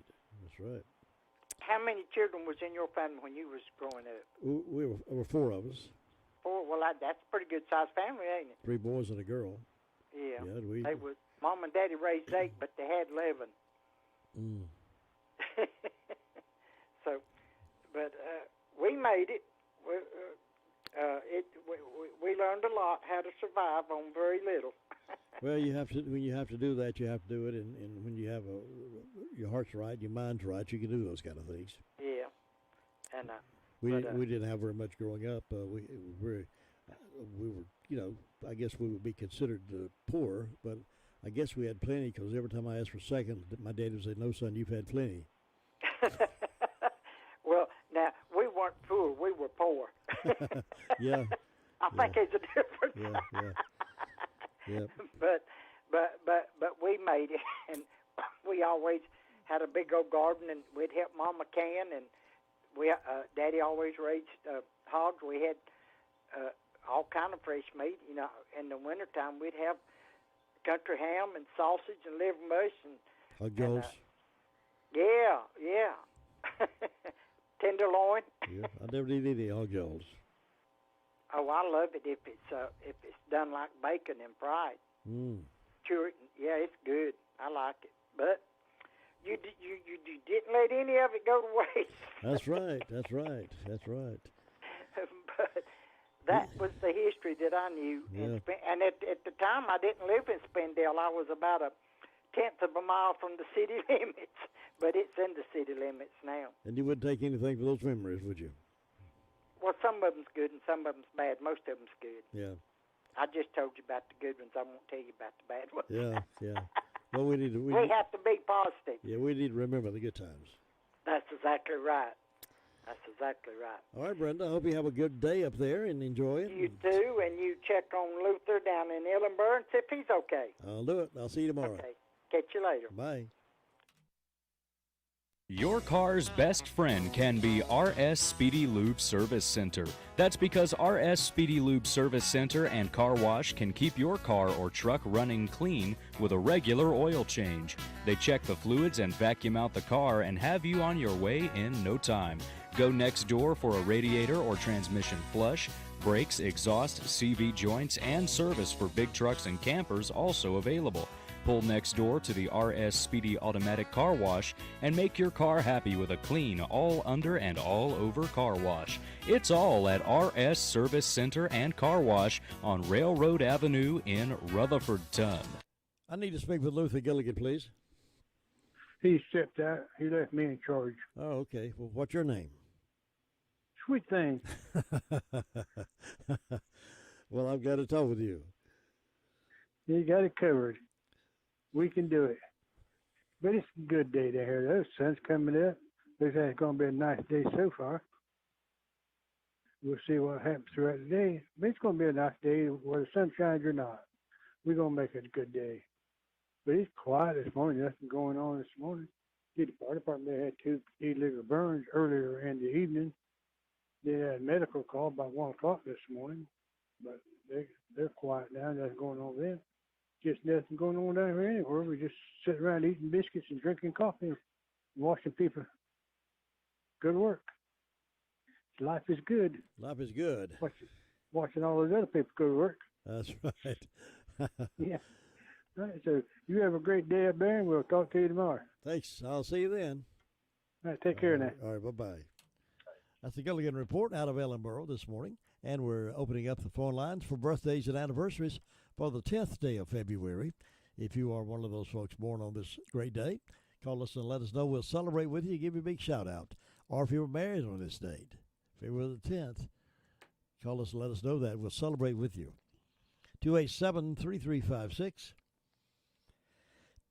How many children was in your family when you was growing up? There were 4 of us. 4? Well, that's a pretty good-sized family, ain't it? 3 boys and a girl. Yeah. They was, Mom and Daddy raised 8, but they had 11. So, but we made it. We learned a lot how to survive on very little. Well, when you have to do that, you have to do it, and when you have your heart's right, your mind's right, you can do those kind of things. Yeah, and we didn't have very much growing up. We were, I guess we would be considered poor, but I guess we had plenty, because every time I asked for a second, my dad would say, "No, son, you've had plenty." Well, now we weren't poor; we were poor. Yeah. I think there's a difference. Yeah. But we made it, and we always had a big old garden, and we'd help Mama can, and Daddy always raised hogs. We had all kind of fresh meat. In the wintertime, we'd have country ham and sausage and liver mush and hog jaws. Yeah. Tenderloin. Yeah, I never did any hog jaws. Oh, I love it if it's done like bacon and fried. Sure, yeah, it's good. I like it. But you didn't let any of it go to waste. That's right. But that was the history that I knew. Yeah. And at the time, I didn't live in Spindale. I was about a 1/10 of a mile from the city limits, but it's in the city limits now. And you wouldn't take anything for those memories, would you? Well, some of them's good and some of them's bad. Most of them's good. Yeah. I just told you about the good ones. I won't tell you about the bad ones. Yeah. Well, we have to be positive. Yeah, we need to remember the good times. That's exactly right. All right, Brenda, I hope you have a good day up there and enjoy it. You too, and you check on Luther down in Ellenborough and see if he's okay. I'll do it. I'll see you tomorrow. Okay. Catch you later. Bye. Your car's best friend can be RS Speedy Lube Service Center. That's because RS Speedy Lube Service Center and Car Wash can keep your car or truck running clean with a regular oil change. They check the fluids and vacuum out the car and have you on your way in no time. Go next door for a radiator or transmission flush, brakes, exhaust, CV joints, and service for big trucks and campers also available. Pull next door to the RS Speedy Automatic Car Wash and make your car happy with a clean, all under and all over car wash. It's all at RS Service Center and Car Wash on Railroad Avenue in Rutherfordton. I need to speak with Luther Gilligan, please. He stepped out. He left me in charge. Oh, okay. Well, what's your name? sweet thing. Well, I've got to talk with you. You got it covered. We can do it. But it's a good day to hear those. Sun's coming up. Looks like it's going to be a nice day so far. We'll see what happens throughout the day. But it's going to be a nice day whether the sun shines or not. We're going to make it a good day. But it's quiet this morning. Nothing going on this morning. The fire department, they had 2 illegal burns earlier in the evening. They had a medical call by 1 o'clock this morning. But they're quiet now. Nothing going on with them. Just nothing going on down here anywhere. We just sit around eating biscuits and drinking coffee and watching people. Good work. Life is good. Life is good. Watching all those other people go to work. That's right. Yeah. All right, so you have a great day up there, and we'll talk to you tomorrow. Thanks. I'll see you then. All right, take care now. All right, bye-bye. That's the Gilligan Report out of Ellenboro this morning, and we're opening up the phone lines for birthdays and anniversaries for the 10th day of February. If you are one of those folks born on this great day, call us and let us know. We'll celebrate with you, give you a big shout-out. Or if you were married on this date, February the 10th, call us and let us know that. We'll celebrate with you. 287-3356.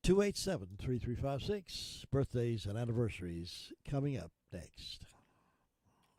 287-3356. Birthdays and anniversaries coming up next.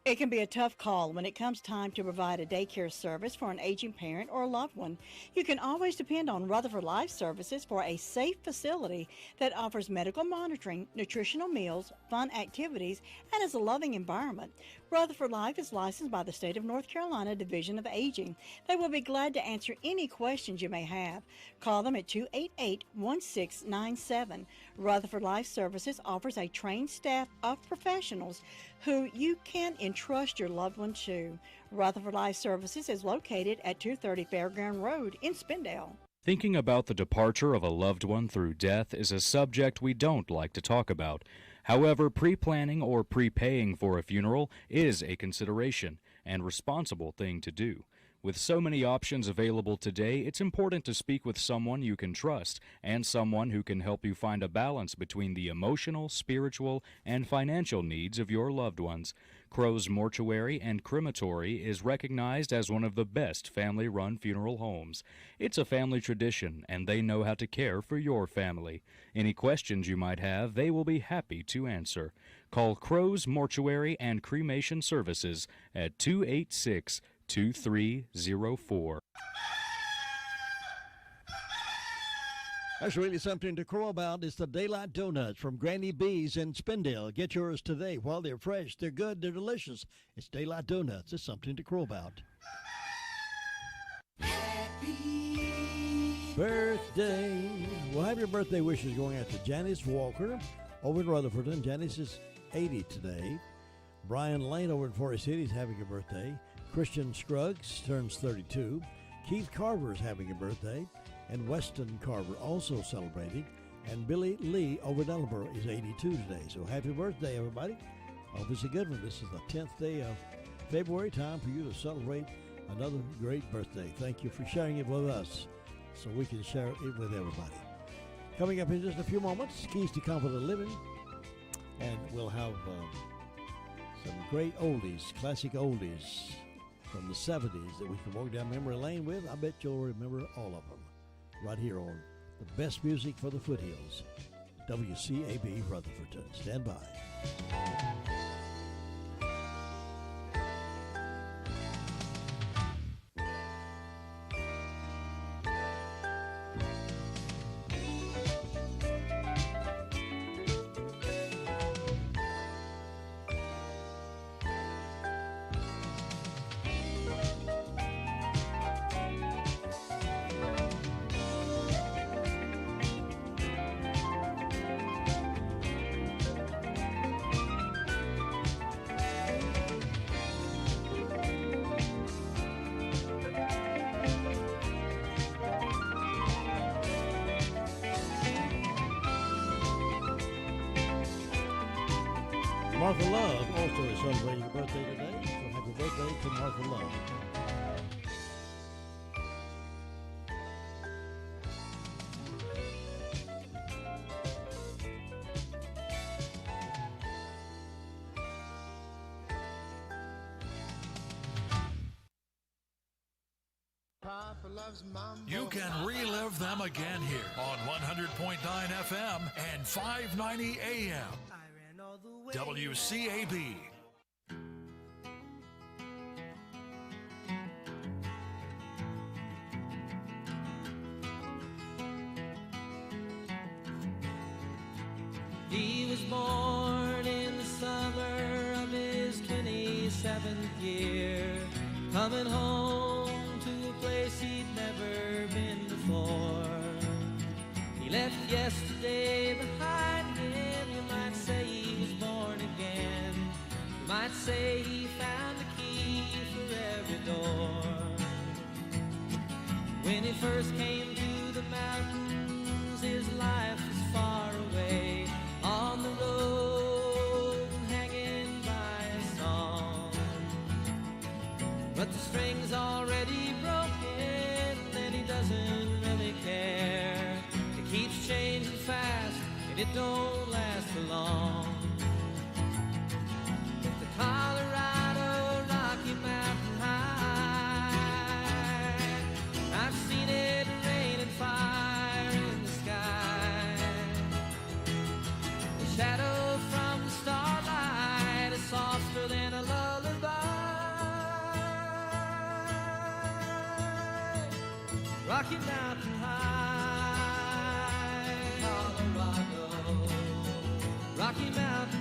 It can be a tough call when it comes time to provide a daycare service for an aging parent or a loved one. You can always depend on Rutherford Life Services for a safe facility that offers medical monitoring, nutritional meals, fun activities, and is a loving environment. Rutherford Life is licensed by the State of North Carolina Division of Aging. They will be glad to answer any questions you may have. Call them at 288-1697. Rutherford Life Services offers a trained staff of professionals who you can entrust your loved one to. Rutherford Life Services is located at 230 Fairground Road in Spindale. Thinking about the departure of a loved one through death is a subject we don't like to talk about. However, pre-planning or prepaying for a funeral is a consideration and responsible thing to do. With so many options available today, it's important to speak with someone you can trust and someone who can help you find a balance between the emotional, spiritual, and financial needs of your loved ones. Crow's Mortuary and Crematory is recognized as one of the best family-run funeral homes. It's a family tradition, and they know how to care for your family. Any questions you might have, they will be happy to answer. Call Crow's Mortuary and Cremation Services at 286-2304. That's really something to crow about. It's the Daylight Donuts from Granny B's in Spindale. Get yours today while they're fresh. They're good. They're delicious. It's Daylight Donuts. It's something to crow about. Happy birthday. We'll have your birthday wishes going out to Janice Walker over in Rutherford. And Janice is 80 today. Brian Lane over in Forest City is having a birthday. Christian Scruggs turns 32. Keith Carver is having a birthday. And Weston Carver also celebrating. And Billy Lee over in Ellenboro is 82 today. So happy birthday, everybody. Hope it's a good one. This is the 10th day of February. Time for you to celebrate another great birthday. Thank you for sharing it with us so we can share it with everybody. Coming up in just a few moments, Keys to Confident Living. And we'll have some great oldies, classic oldies from the 70s that we can walk down memory lane with. I bet you'll remember all of them. Right here on the best music for the foothills, WCAB Rutherfordton. Stand by. Martha Love also is celebrating her birthday today, so happy birthday to Martha Love. You can relive them again here on 100.9 FM and 590 AM. WCAB. He was born in the summer of his 27th year, coming home to a place he'd never been before. He left yesterday behind him. You might say he was born again. You might say he found the key for every door. When he first came to the mountains, his life was far away, on the road, hanging by a song. But the string's already broken, and he doesn't really care. It keeps changing fast, and it don't last for long. If the Colorado Rocky Mountain High, I've seen it rain and fire in the sky. The shadow from the starlight is softer than a lullaby. Rocky Mountain High, Colorado. Rocky Mountain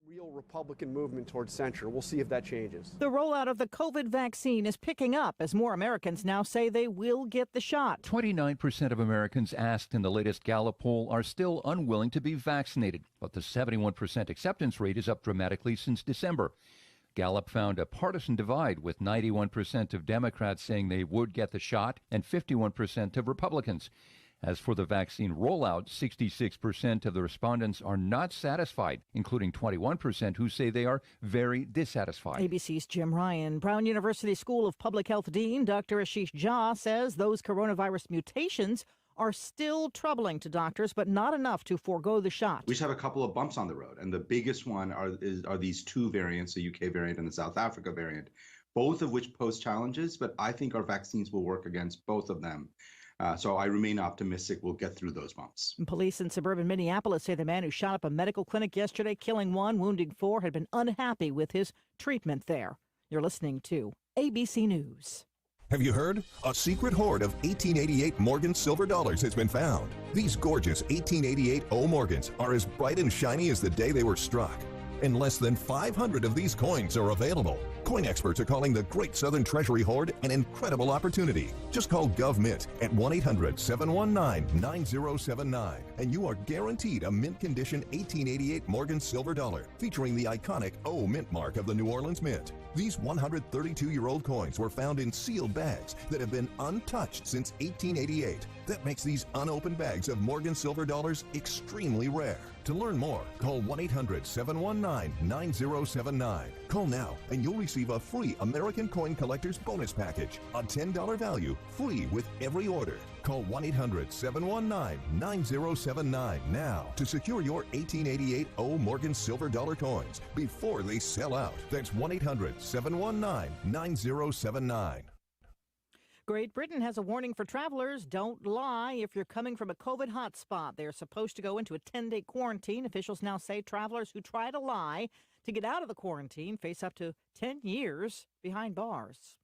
real Republican movement towards censure. We'll see if that changes. The rollout of the COVID vaccine is picking up as more Americans now say they will get the shot. 29% of Americans asked in the latest Gallup poll are still unwilling to be vaccinated, but the 71% acceptance rate is up dramatically since December. Gallup found a partisan divide, with 91% of Democrats saying they would get the shot and 51% of Republicans. As for the vaccine rollout, 66% of the respondents are not satisfied, including 21% who say they are very dissatisfied. ABC's Jim Ryan. Brown University School of Public Health Dean Dr. Ashish Jha says those coronavirus mutations are still troubling to doctors, but not enough to forego the shot. We just have a couple of bumps on the road, and the biggest one are these two variants, the UK variant and the South Africa variant, both of which pose challenges, but I think our vaccines will work against both of them. So I remain optimistic we'll get through those bumps. Police in suburban Minneapolis say the man who shot up a medical clinic yesterday, killing one, wounding four, had been unhappy with his treatment there. You're listening to ABC News. Have you heard? A secret hoard of 1888 Morgan silver dollars has been found. These gorgeous 1888 O Morgans are as bright and shiny as the day they were struck. And less than 500 of these coins are available. Coin experts are calling the Great Southern Treasury Hoard an incredible opportunity. Just call GovMint at 1-800-719-9079 and you are guaranteed a mint condition 1888 Morgan silver dollar featuring the iconic O mint mark of the New Orleans Mint. These 132-year-old coins were found in sealed bags that have been untouched since 1888. That makes these unopened bags of Morgan silver dollars extremely rare. To learn more, call 1-800-719-9079. Call now and you'll receive a free American Coin Collector's Bonus Package, a $10 value, free with every order. Call 1-800-719-9079 now to secure your 1888 O Morgan silver dollar coins before they sell out. That's 1-800-719-9079. Great Britain has a warning for travelers. Don't lie if you're coming from a COVID hotspot. They're supposed to go into a 10-day quarantine. Officials now say travelers who try to lie to get out of the quarantine face up to 10 years behind bars.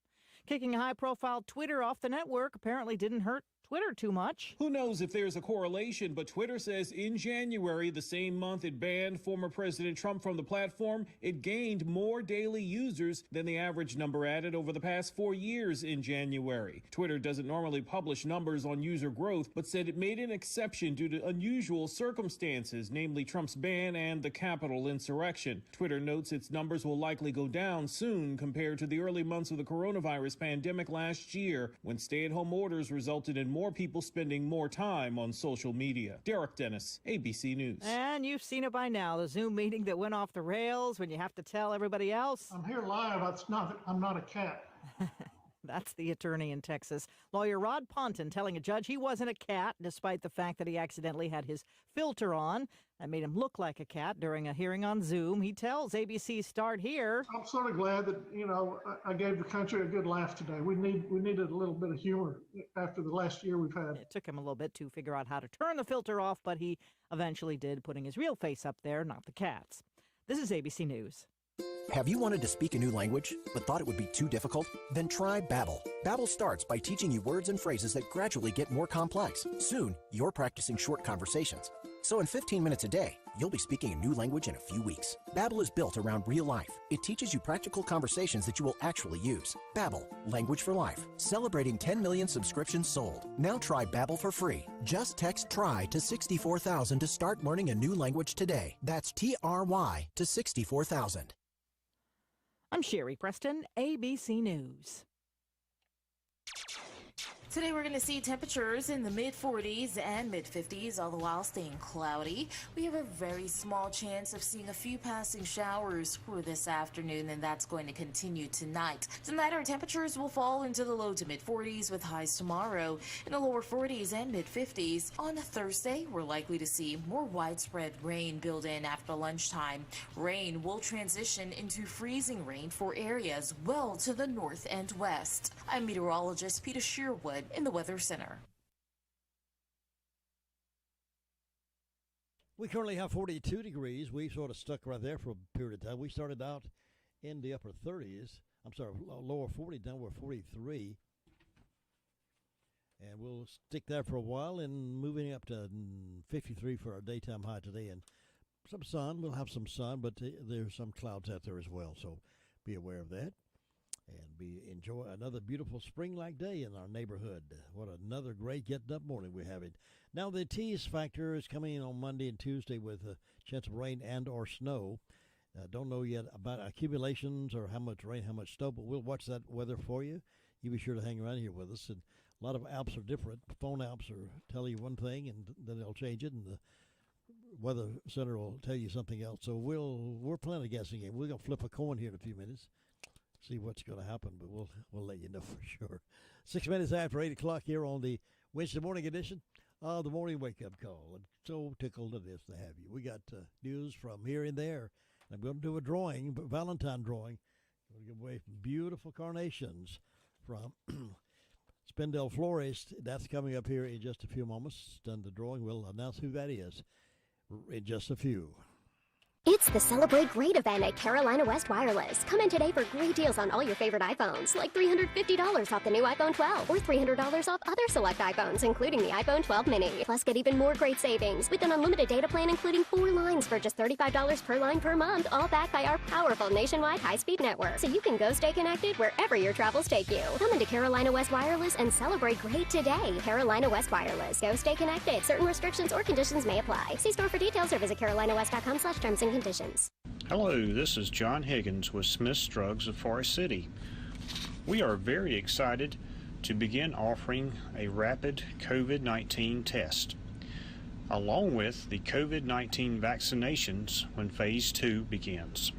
Kicking a high-profile Twitter off the network apparently didn't hurt Twitter too much. Who knows if there's a correlation, but Twitter says in January, the same month it banned former President Trump from the platform, it gained more daily users than the average number added over the past 4 years in January. Twitter doesn't normally publish numbers on user growth, but said it made an exception due to unusual circumstances, namely Trump's ban and the Capitol insurrection. Twitter notes its numbers will likely go down soon compared to the early months of the coronavirus pandemic last year, when stay-at-home orders resulted in more people spending more time on social media. Derek Dennis, ABC News. And you've seen it by now, the Zoom meeting that went off the rails when you have to tell everybody else. I'm here live. I'm not a cat. That's the attorney in Texas. Lawyer Rod Ponton telling a judge he wasn't a cat, despite the fact that he accidentally had his filter on. That made him look like a cat during a hearing on Zoom. He tells ABC's Start Here. I'm sort of glad that, I gave the country a good laugh today. We needed a little bit of humor after the last year we've had. It took him a little bit to figure out how to turn the filter off, but he eventually did, putting his real face up there, not the cat's. This is ABC News. Have you wanted to speak a new language, but thought it would be too difficult? Then try Babbel. Babbel starts by teaching you words and phrases that gradually get more complex. Soon, you're practicing short conversations. So in 15 minutes a day, you'll be speaking a new language in a few weeks. Babbel is built around real life. It teaches you practical conversations that you will actually use. Babbel, language for life. Celebrating 10 million subscriptions sold. Now try Babbel for free. Just text TRY to 64,000 to start learning a new language today. That's TRY to 64,000. I'm Sherry Preston, ABC News. Today we're going to see temperatures in the mid-40s and mid-50s, all the while staying cloudy. We have a very small chance of seeing a few passing showers for this afternoon, and that's going to continue tonight. Tonight our temperatures will fall into the low to mid-40s with highs tomorrow in the lower 40s and mid-50s. On Thursday, we're likely to see more widespread rain build in after lunchtime. Rain will transition into freezing rain for areas well to the north and west. I'm meteorologist Peter Sherwood in the Weather Center. We currently have 42 degrees. We sort of stuck right there for a period of time. We started out in the upper 30s. Lower 40s. Now we're 43. And we'll stick there for a while and moving up to 53 for our daytime high today. And some sun. We'll have some sun, but there's some clouds out there as well. So be aware of that. And enjoy another beautiful spring-like day in our neighborhood. What another great getting-up morning we're having. Now, the tease factor is coming in on Monday and Tuesday with a chance of rain and or snow. Don't know yet about accumulations or how much rain, how much snow, but we'll watch that weather for you. You be sure to hang around here with us. And a lot of apps are different. Phone apps are tell you one thing, and then they'll change it, and the Weather Center will tell you something else. So we're playing a guessing game. We're going to flip a coin here in a few minutes. See what's going to happen, but we'll let you know for sure. 6 minutes after 8 o'clock here on the Wednesday morning edition of the Morning Wake Up Call. I'm so tickled it is to have you. We got news from here and there. I'm going to do a drawing, Valentine drawing. I'm going to give away beautiful carnations from Spindell Florist. That's coming up here in just a few moments. Done the drawing. We'll announce who that is in just a few. It's the Celebrate Great event at Carolina West Wireless. Come in today for great deals on all your favorite iPhones, like $350 off the new iPhone 12 or $300 off other select iPhones, including the iPhone 12 mini. Plus, get even more great savings with an unlimited data plan, including 4 lines for just $35 per line per month, all backed by our powerful nationwide high-speed network. So you can go stay connected wherever your travels take you. Come into Carolina West Wireless and celebrate great today. Carolina West Wireless. Go stay connected. Certain restrictions or conditions may apply. See store for details or visit carolinawest.com/terms and conditions. Hello, this is John Higgins with Smith's Drugs of Forest City. We are very excited to begin offering a rapid COVID-19 test, along with the COVID-19 vaccinations when Phase 2 begins.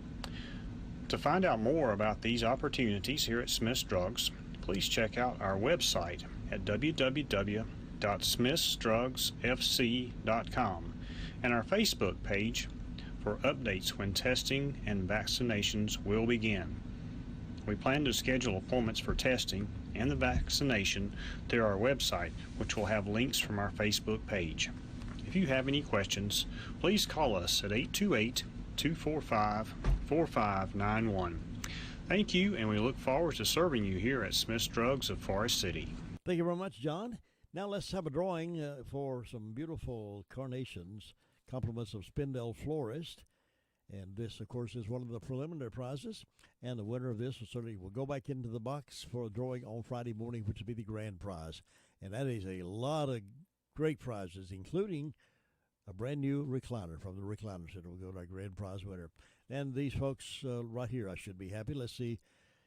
To find out more about these opportunities here at Smith's Drugs, please check out our website at www.smithsdrugsfc.com and our Facebook page for updates when testing and vaccinations will begin. We plan to schedule appointments for testing and the vaccination through our website, which will have links from our Facebook page. If you have any questions, please call us at 828-245-4591. Thank you, and we look forward to serving you here at Smith's Drugs of Forest City. Thank you very much, John. Now let's have a drawing for some beautiful carnations, compliments of Spindell Florist. And this, of course, is one of the preliminary prizes. And the winner of this will go back into the box for a drawing on Friday morning, which will be the grand prize. And that is a lot of great prizes, including a brand new recliner from the Recliner Center. We'll go to our grand prize winner. And these folks right here, I should be happy. Let's see.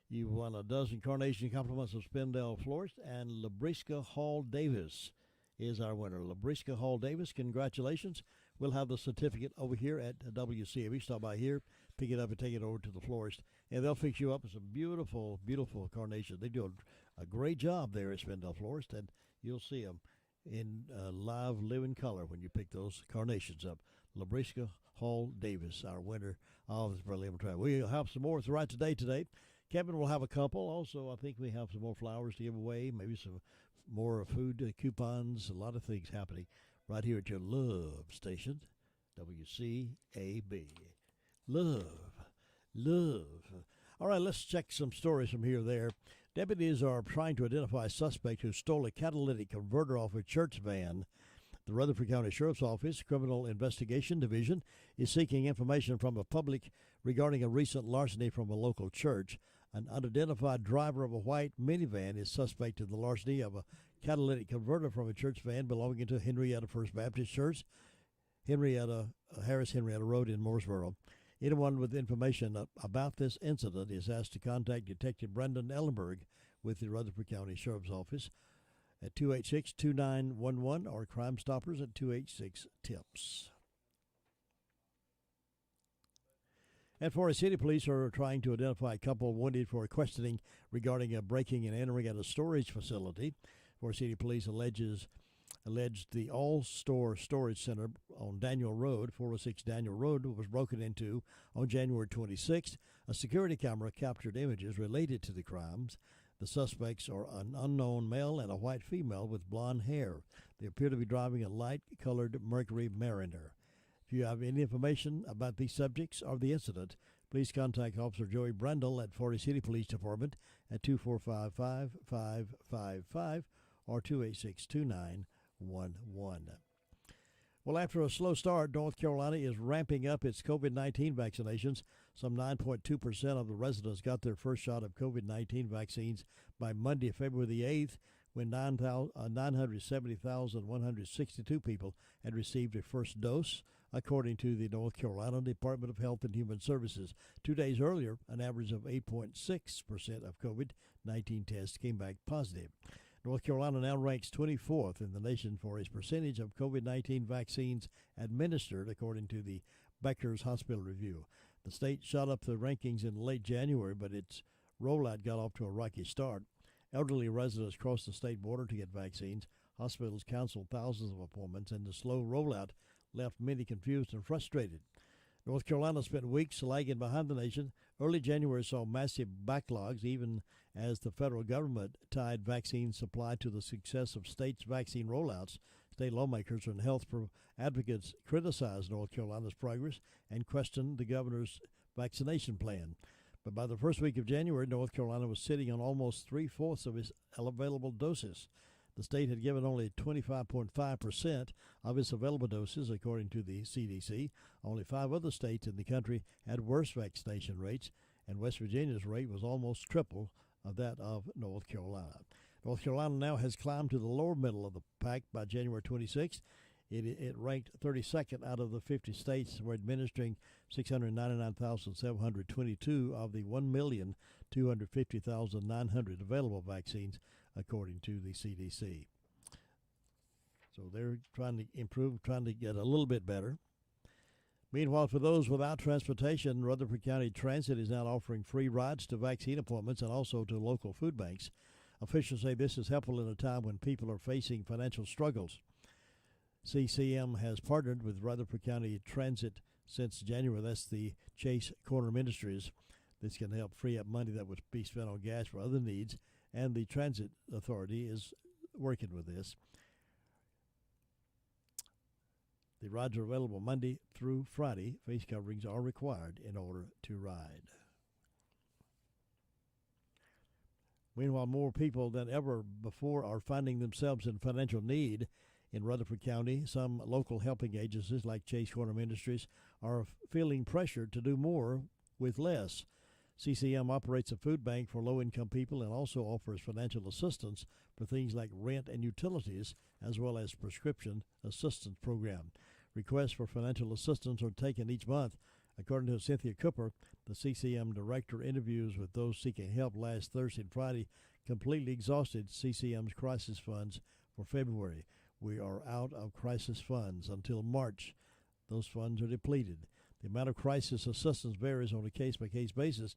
You won a dozen carnation compliments of Spindell Florist, and Labriska Hall Davis is our winner. Labriska Hall Davis, congratulations. We'll have the certificate over here at WCAB. Stop by here, pick it up, and take it over to the florist, and they'll fix you up with some beautiful, beautiful carnations. They do a great job there at Spindell Florist, and you'll see them in live, living color when you pick those carnations up. Labriska Hall Davis, our winner of this preliminary trial. We'll have some more throughout today. Kevin will have a couple. Also, I think we have some more flowers to give away, maybe some more food coupons, a lot of things happening right here at your love station, WCAB. Love. All right, let's check some stories from here and there. Deputies are trying to identify a suspect who stole a catalytic converter off a church van. The Rutherford County Sheriff's Office Criminal Investigation Division is seeking information from the public regarding a recent larceny from a local church. An unidentified driver of a white minivan is suspect in the larceny of a catalytic converter from a church van belonging to Henrietta First Baptist Church, Harris Henrietta Road in Mooresboro. Anyone with information about this incident is asked to contact Detective Brendan Ellenberg with the Rutherford County Sheriff's Office at 286-2911 or Crime Stoppers at 286-TIPS. And Forest City Police are trying to identify a couple wanted for questioning regarding a breaking and entering at a storage facility. Forest City Police alleged the All-Store Storage Center on Daniel Road, 406 Daniel Road, was broken into on January 26th. A security camera captured images related to the crimes. The suspects are an unknown male and a white female with blonde hair. They appear to be driving a light-colored Mercury Mariner. If you have any information about these subjects or the incident, please contact Officer Joey Brandel at Forest City Police Department at 245-5555 or 286-2911. Well, after a slow start, North Carolina is ramping up its COVID-19 vaccinations. Some 9.2% of the residents got their first shot of COVID-19 vaccines by Monday, February the 8th, when 970,162 people had received a first dose, according to the North Carolina Department of Health and Human Services. 2 days earlier, an average of 8.6% of COVID-19 tests came back positive. North Carolina now ranks 24th in the nation for its percentage of COVID-19 vaccines administered, according to the Becker's Hospital Review. The state shot up the rankings in late January, but its rollout got off to a rocky start. Elderly residents crossed the state border to get vaccines. Hospitals canceled thousands of appointments, and the slow rollout left many confused and frustrated. North Carolina spent weeks lagging behind the nation. Early January saw massive backlogs, even as the federal government tied vaccine supply to the success of states' vaccine rollouts. State lawmakers and health advocates criticized North Carolina's progress and questioned the governor's vaccination plan. But by the first week of January, North Carolina was sitting on almost three-fourths of its available doses. The state had given only 25.5% of its available doses, according to the CDC. Only 5 other states in the country had worse vaccination rates, and West Virginia's rate was almost triple of that of North Carolina. North Carolina now has climbed to the lower middle of the pack by January 26th. It ranked 32nd out of the 50 states were administering 699,722 of the 1,250,900 available vaccines, according to the CDC. So they're trying to improve, trying to get a little bit better. Meanwhile, for those without transportation, Rutherford County Transit is now offering free rides to vaccine appointments and also to local food banks. Officials say this is helpful in a time when people are facing financial struggles. CCM has partnered with Rutherford County Transit since January. That's the Chase Corner Ministries. This can help free up money that would be spent on gas for other needs, and the Transit Authority is working with this. The rides are available Monday through Friday. Face coverings are required in order to ride. Meanwhile, more people than ever before are finding themselves in financial need in Rutherford County. Some local helping agencies like Chase Corner Ministries are feeling pressure to do more with less. CCM operates a food bank for low-income people and also offers financial assistance for things like rent and utilities, as well as prescription assistance program. Requests for financial assistance are taken each month. According to Cynthia Cooper, the CCM director, interviews with those seeking help last Thursday and Friday completely exhausted CCM's crisis funds for February. We are out of crisis funds until March. Those funds are depleted. The amount of crisis assistance varies on a case-by-case basis.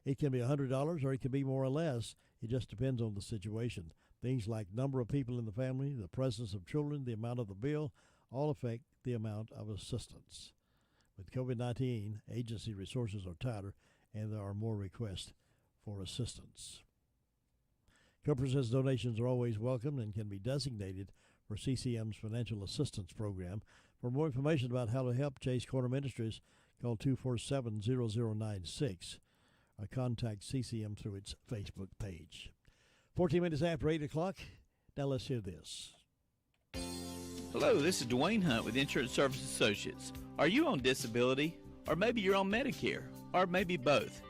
It can be $100 or it can be more or less. It just depends on the situation. Things like number of people in the family, the presence of children, the amount of the bill, all affect the amount of assistance. With COVID-19, agency resources are tighter and there are more requests for assistance. Cooper says donations are always welcome and can be designated for CCM's financial assistance program. For more information about how to help Chase Corner Ministries, call 247-0096 or contact CCM through its Facebook page. 14 minutes after 8 o'clock. Now let's hear this. Hello, this is Dwayne Hunt with Insurance Service Associates. Are you on disability? Or maybe you're on Medicare? Or maybe both?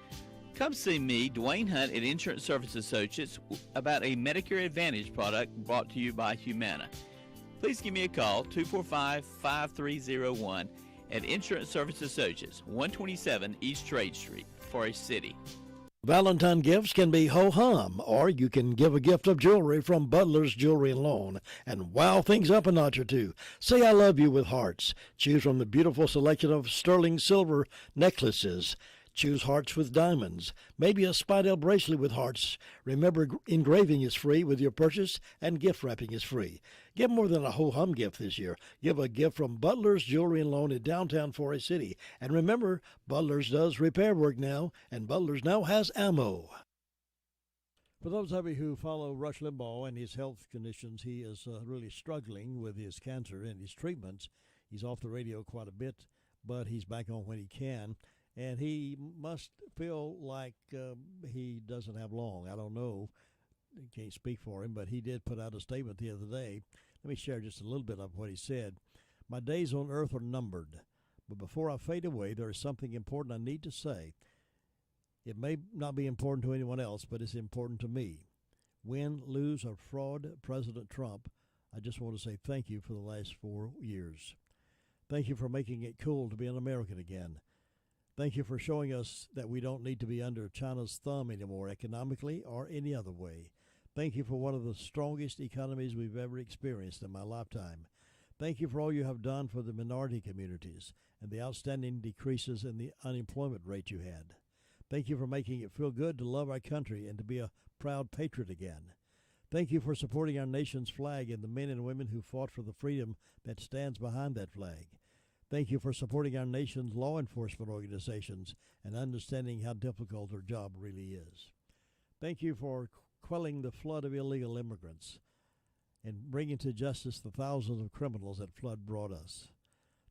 Come see me, Dwayne Hunt, at Insurance Service Associates about a Medicare Advantage product brought to you by Humana. Please give me a call, 245-5301 at Insurance Service Associates, 127 East Trade Street, Forest City. Valentine gifts can be ho-hum, or you can give a gift of jewelry from Butler's Jewelry and Loan and wow things up a notch or two. Say I love you with hearts. Choose from the beautiful selection of sterling silver necklaces. Choose hearts with diamonds. Maybe a Spidell bracelet with hearts. Remember, engraving is free with your purchase, and gift wrapping is free. Give more than a ho-hum gift this year. Give a gift from Butler's Jewelry and Loan in downtown Forest City. And remember, Butler's does repair work now, and Butler's now has ammo. For those of you who follow Rush Limbaugh and his health conditions, he is really struggling with his cancer and his treatments. He's off the radio quite a bit, but he's back on when he can. And he must feel like he doesn't have long. I don't know. I can't speak for him, but he did put out a statement the other day. Let me share just a little bit of what he said. My days on earth are numbered. But before I fade away, there is something important I need to say. It may not be important to anyone else, but it's important to me. Win, lose, or fraud President Trump, I just want to say thank you for the last 4 years. Thank you for making it cool to be an American again. Thank you for showing us that we don't need to be under China's thumb anymore, economically or any other way. Thank you for one of the strongest economies we've ever experienced in my lifetime. Thank you for all you have done for the minority communities and the outstanding decreases in the unemployment rate you had. Thank you for making it feel good to love our country and to be a proud patriot again. Thank you for supporting our nation's flag and the men and women who fought for the freedom that stands behind that flag. Thank you for supporting our nation's law enforcement organizations and understanding how difficult their job really is. Thank you for quelling the flood of illegal immigrants and bringing to justice the thousands of criminals that flood brought us.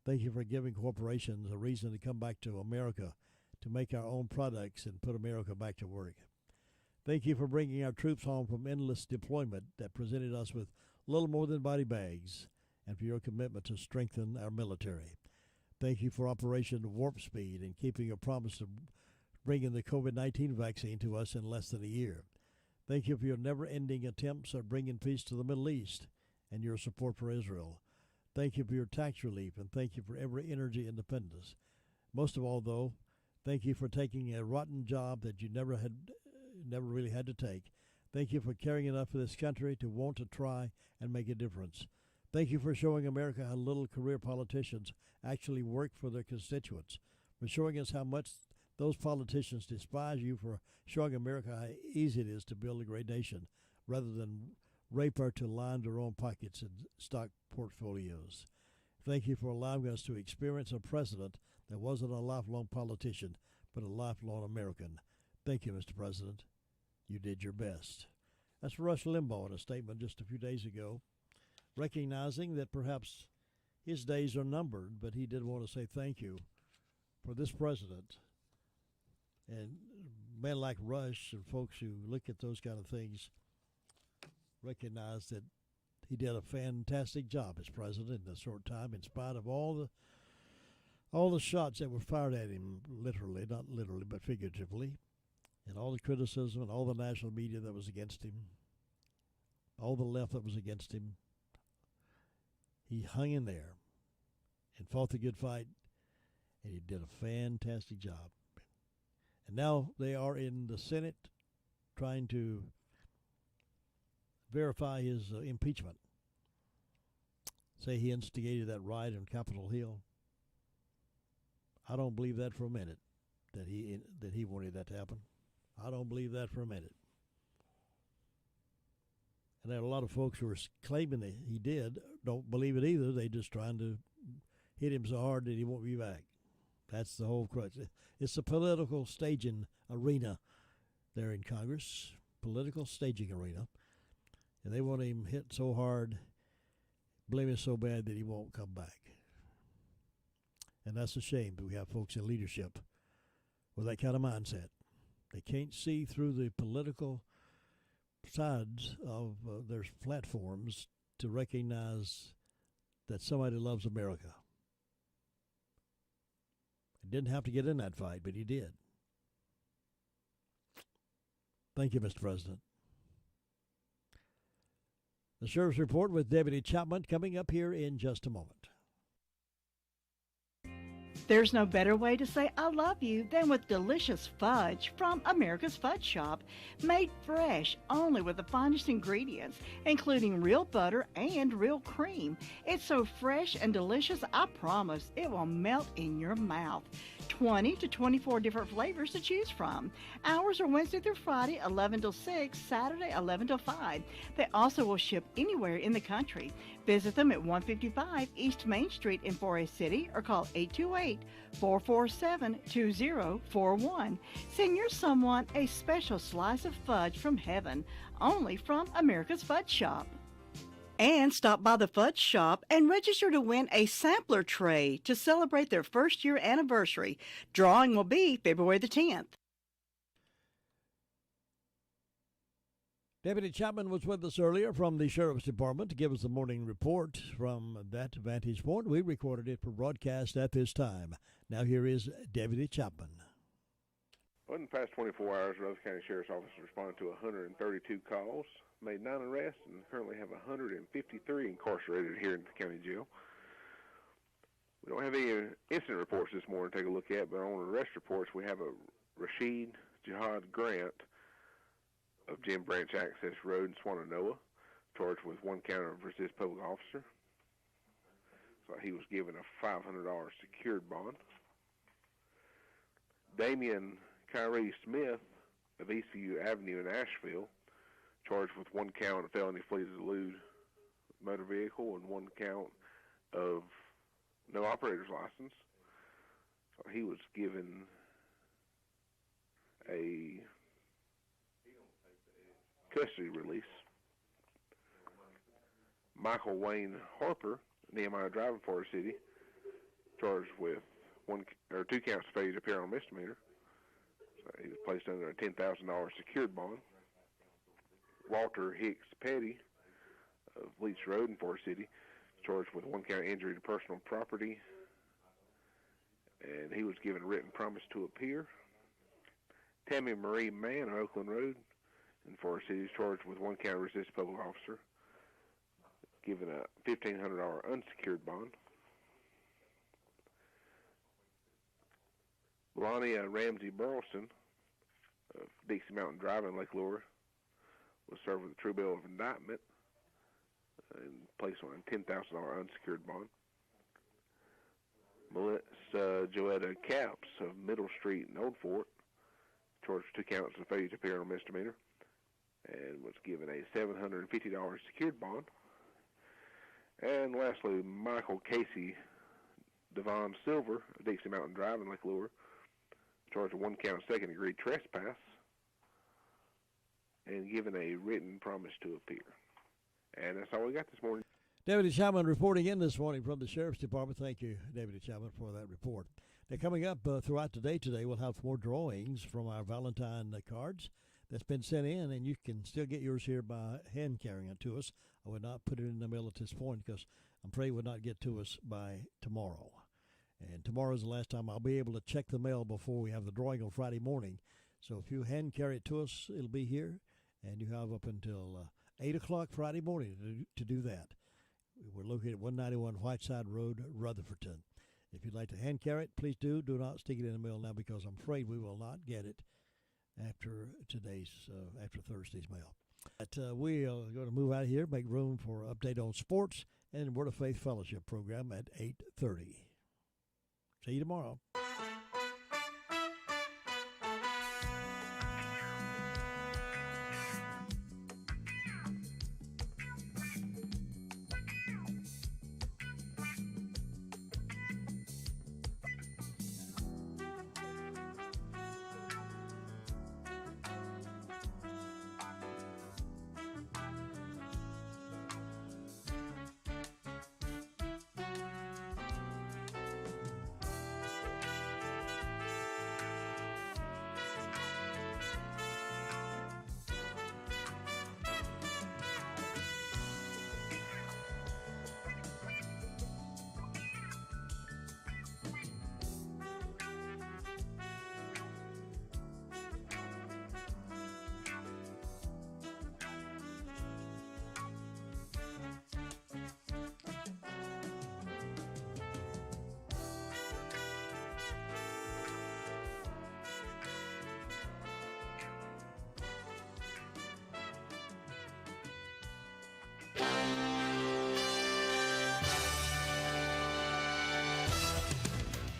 Thank you for giving corporations a reason to come back to America to make our own products and put America back to work. Thank you for bringing our troops home from endless deployment that presented us with little more than body bags, and for your commitment to strengthen our military. Thank you for Operation Warp Speed and keeping your promise of bringing the COVID-19 vaccine to us in less than a year. Thank you for your never-ending attempts at bringing peace to the Middle East and your support for Israel. Thank you for your tax relief, and thank you for every energy independence. Most of all, though, thank you for taking a rotten job that you never really had to take. Thank you for caring enough for this country to want to try and make a difference. Thank you for showing America how little career politicians actually work for their constituents, for showing us how much those politicians despise you, for showing America how easy it is to build a great nation rather than rape her to line their own pockets and stock portfolios. Thank you for allowing us to experience a president that wasn't a lifelong politician, but a lifelong American. Thank you, Mr. President. You did your best. That's Rush Limbaugh in a statement just a few days ago, recognizing that perhaps his days are numbered, but he did want to say thank you for this president. And men like Rush and folks who look at those kind of things recognize that he did a fantastic job as president in a short time, in spite of all the shots that were fired at him, literally, not literally, but figuratively, and all the criticism and all the national media that was against him, all the left that was against him. He hung in there and fought the good fight, and he did a fantastic job. And now they are in the Senate trying to verify his impeachment. Say he instigated that riot on Capitol Hill. I don't believe that for a minute, that he wanted that to happen. I don't believe that for a minute. And there are a lot of folks who are claiming that he did, don't believe it either. They just trying to hit him so hard that he won't be back. That's the whole crux. It's a political staging arena there in Congress, political staging arena. And they want him hit so hard, blame him so bad that he won't come back. And that's a shame that we have folks in leadership with that kind of mindset. They can't see through the political sides of their platforms to recognize that somebody loves America. He didn't have to get in that fight, but he did. Thank you, Mr. President. The Sheriff's Report with Deputy Chapman coming up here in just a moment. There's no better way to say I love you than with delicious fudge from America's Fudge Shop, made fresh only with the finest ingredients, including real butter and real cream. It's so fresh and delicious, I promise it will melt in your mouth. 20 to 24 different flavors to choose from. Hours are Wednesday through Friday, 11 till 6, Saturday, 11 till 5. They also will ship anywhere in the country. Visit them at 155 East Main Street in Forest City or call 828-447-2041. Send your someone a special slice of fudge from heaven, only from America's Fudge Shop. And stop by the Fudge Shop and register to win a sampler tray to celebrate their first-year anniversary. Drawing will be February the 10th. Deputy Chapman was with us earlier from the Sheriff's Department to give us the morning report from that vantage point. We recorded it for broadcast at this time. Now here is Deputy Chapman. Well, in the past 24 hours, Rutherford County Sheriff's Office responded to 132 calls, made 9 arrests, and currently have 153 incarcerated here in the county jail. We don't have any incident reports this morning to take a look at, but on arrest reports, we have a Rashid Jihad Grant of Jim Branch Access Road in Swannanoa, charged with 1 count of resist public officer. So he was given a $500 secured bond. Damian Kyrie Smith of ECU Avenue in Asheville, charged with 1 count of felony fleet to elude motor vehicle and 1 count of no operator's license. So he was given a custody release. Michael Wayne Harper, Nehemiah driving for the city, charged with 2 counts of failure to appear on misdemeanor. So he was placed under a $10,000 secured bond. Walter Hicks Petty of Leach Road in Forest City, charged with 1 count of injury to personal property, and he was given a written promise to appear. Tammy Marie Mann of Oakland Road in Forest City is charged with 1 count of resist public officer, given a $1,500 unsecured bond. Melania Ramsey Burleson of Dixie Mountain Drive in Lake Lure was served with a true bill of indictment and placed on a $10,000 unsecured bond. Melissa Joetta Capps of Middle Street in Old Fort, charged with 2 counts of failure to appear on a misdemeanor, and was given a $750 secured bond. And lastly, Michael Casey Devon Silver of Dixie Mountain Drive in Lake Lure, charged with 1 count of second-degree trespass, and given a written promise to appear. And that's all we got this morning. Deputy Chapman reporting in this morning from the Sheriff's Department. Thank you, Deputy Chapman, for that report. Now, coming up throughout the day today, we'll have more drawings from our Valentine cards that's been sent in, and you can still get yours here by hand carrying it to us. I would not put it in the mail at this point because I'm afraid it would not get to us by tomorrow. And tomorrow is the last time I'll be able to check the mail before we have the drawing on Friday morning. So if you hand carry it to us, it'll be here, and you have up until 8 o'clock Friday morning to do that. We're located at 191 Whiteside Road, Rutherfordton. If you'd like to hand carry it, please do. Do not stick it in the mail now because I'm afraid we will not get it after Thursday's mail. But we are going to move out of here, make room for an update on sports and Word of Faith Fellowship program at 8:30. See you tomorrow.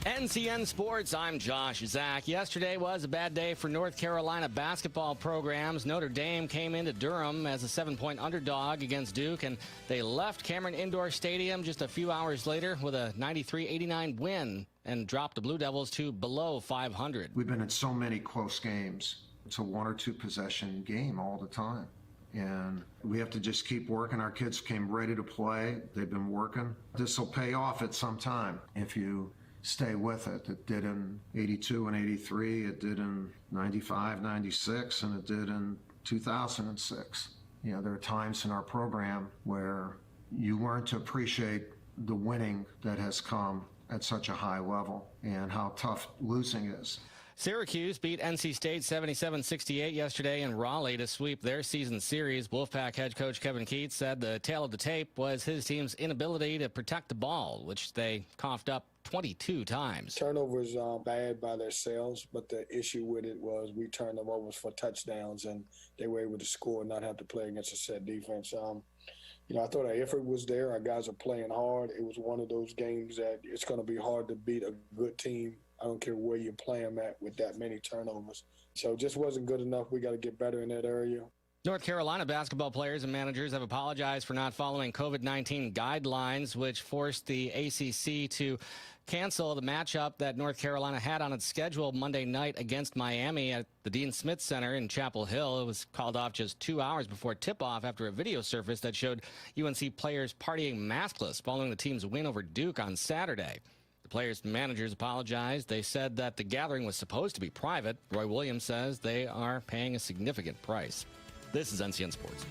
NCN Sports, I'm Josh Zach. Yesterday was a bad day for North Carolina basketball programs. Notre Dame came into Durham as a 7-point underdog against Duke, and they left Cameron Indoor Stadium just a few hours later with a 93-89 win and dropped the Blue Devils to below 500. We've been in so many close games. It's a 1 or 2 possession game all the time. And we have to just keep working. Our kids came ready to play. They've been working. This will pay off at some time if you stay with it. It did in 82 and 83, it did in 95, 96, and it did in 2006. You know, there are times in our program where you learn to appreciate the winning that has come at such a high level and how tough losing is. Syracuse beat NC State 77-68 yesterday in Raleigh to sweep their season series. Wolfpack head coach Kevin Keats said the tale of the tape was his team's inability to protect the ball, which they coughed up 22 times. Turnovers bad by themselves, but the issue with it was we turned them over for touchdowns, and they were able to score and not have to play against a set defense. You know, I thought our effort was there. Our guys are playing hard. It was one of those games that it's going to be hard to beat a good team. I don't care where you play them at with that many turnovers. So it just wasn't good enough. We got to get better in that area. North Carolina basketball players and managers have apologized for not following COVID-19 guidelines, which forced the ACC to cancel the matchup that North Carolina had on its schedule Monday night against Miami at the Dean Smith Center in Chapel Hill. It was called off just 2 hours before tip-off after a video surfaced that showed UNC players partying maskless following the team's win over Duke on Saturday. The players and managers apologized. They said that the gathering was supposed to be private. Roy Williams says they are paying a significant price. This is NCN Sports.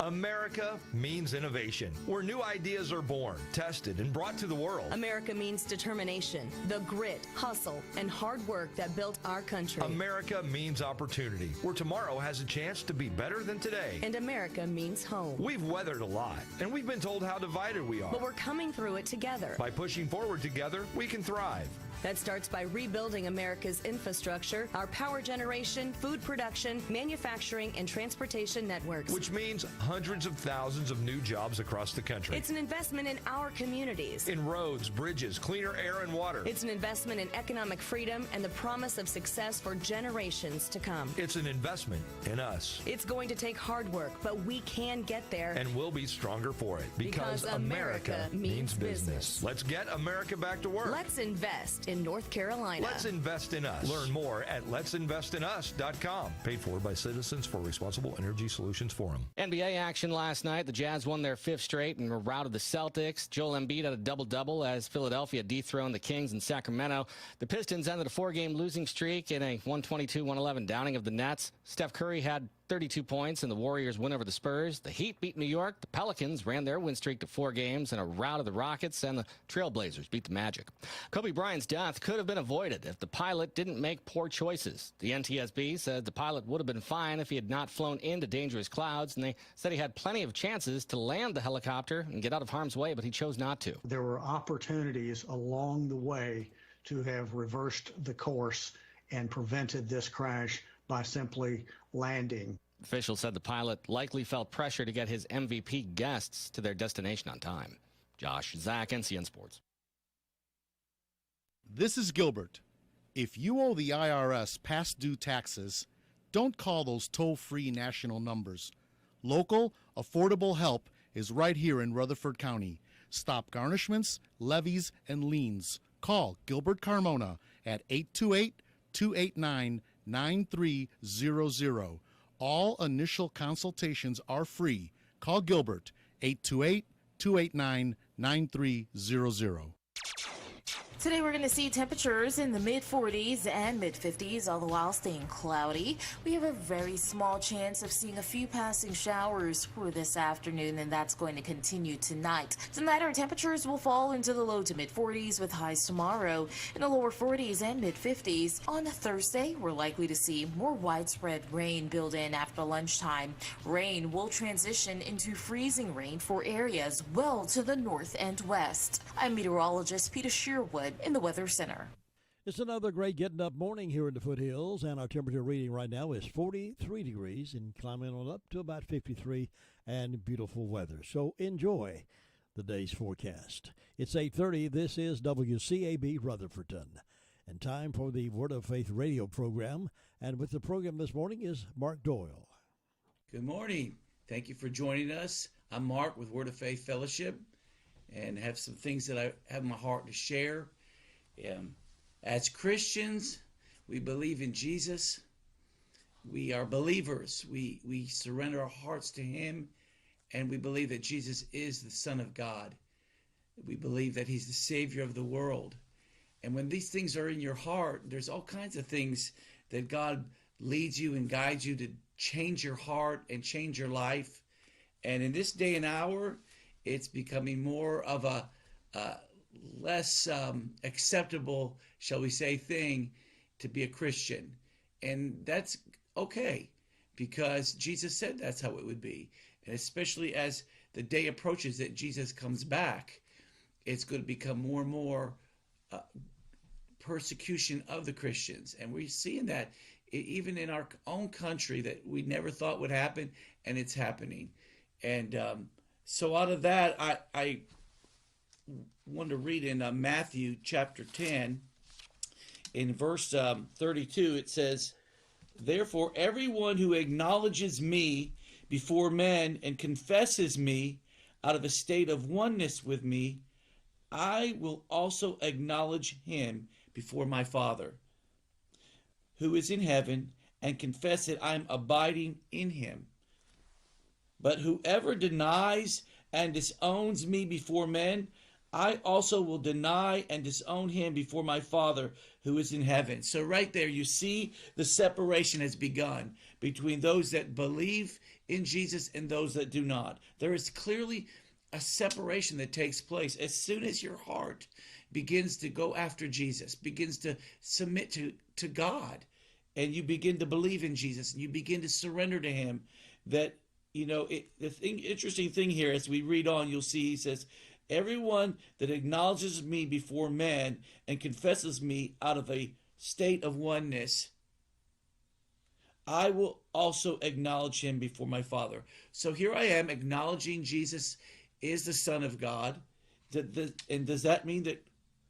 America means innovation, where new ideas are born, tested, and brought to the world. America means determination, the grit, hustle, and hard work that built our country. America means opportunity, where tomorrow has a chance to be better than today. And America means home. We've weathered a lot, and we've been told how divided we are. But we're coming through it together. By pushing forward together, we can thrive. That starts by rebuilding America's infrastructure, our power generation, food production, manufacturing, and transportation networks. Which means hundreds of thousands of new jobs across the country. It's an investment in our communities. In roads, bridges, cleaner air and water. It's an investment in economic freedom and the promise of success for generations to come. It's an investment in us. It's going to take hard work, but we can get there. And we'll be stronger for it. Because America means business. Let's get America back to work. Let's invest in North Carolina. Let's invest in us. Learn more at let'sinvestinus.com. Paid for by Citizens for Responsible Energy Solutions Forum. NBA action last night. The Jazz won their fifth straight and routed the Celtics. Joel Embiid had a double-double as Philadelphia dethroned the Kings in Sacramento. The Pistons ended a four-game losing streak in a 122-111 downing of the Nets. Steph Curry had 32 points in the Warriors' win over the Spurs. The Heat beat New York. The Pelicans ran their win streak to 4 games in a rout of the Rockets, and the Trailblazers beat the Magic. Kobe Bryant's death could have been avoided if the pilot didn't make poor choices. The NTSB said the pilot would have been fine if he had not flown into dangerous clouds, and they said he had plenty of chances to land the helicopter and get out of harm's way, but he chose not to. There were opportunities along the way to have reversed the course and prevented this crash by simply landing. Officials said the pilot likely felt pressure to get his MVP guests to their destination on time. Josh Zach, NCN Sports. This is Gilbert. If you owe the IRS past due taxes, don't call those toll-free national numbers. Local, affordable help is right here in Rutherford County. Stop garnishments, levies, and liens. Call Gilbert Carmona at 828-289-9300. All initial consultations are free. Call Gilbert, 828-289-9300. Today we're going to see temperatures in the mid-40s and mid-50s, all the while staying cloudy. We have a very small chance of seeing a few passing showers for this afternoon, and that's going to continue tonight. Tonight our temperatures will fall into the low to mid-40s with highs tomorrow in the lower 40s and mid-50s. On Thursday, we're likely to see more widespread rain build in after lunchtime. Rain will transition into freezing rain for areas well to the north and west. I'm meteorologist Peter Sherwood in the Weather Center. It's another great getting up morning here in the foothills, and our temperature reading right now is 43 degrees and climbing on up to about 53 and beautiful weather. So enjoy the day's forecast. It's 8:30. This is WCAB Rutherfordton, and time for the Word of Faith radio program. And with the program this morning is Mark Doyle. Good morning. Thank you for joining us. I'm Mark with Word of Faith Fellowship, and have some things that I have in my heart to share. As Christians, we believe in Jesus. We are believers. We surrender our hearts to Him, and we believe that Jesus is the Son of God. We believe that He's the Savior of the world. And when these things are in your heart, there's all kinds of things that God leads you and guides you to change your heart and change your life. And in this day and hour, it's becoming more of a less acceptable, shall we say, thing to be a Christian. And that's okay, because Jesus said that's how it would be. And especially as the day approaches that Jesus comes back, it's going to become more and more persecution of the Christians. And we're seeing that even in our own country, that we never thought would happen, and it's happening. And so out of that, I want to read in Matthew chapter 10, in verse 32, it says, "Therefore, everyone who acknowledges me before men and confesses me out of a state of oneness with me, I will also acknowledge him before my Father, who is in heaven, and confess that I am abiding in him. But whoever denies and disowns me before men, I also will deny and disown him before my Father who is in heaven." So right there, you see the separation has begun between those that believe in Jesus and those that do not. There is clearly a separation that takes place as soon as your heart begins to go after Jesus, begins to submit to God, and you begin to believe in Jesus, and you begin to surrender to him. That, interesting thing here, as we read on, you'll see he says, "Everyone that acknowledges me before men and confesses me out of a state of oneness, I will also acknowledge him before my Father." So here I am acknowledging Jesus is the Son of God. And does that mean that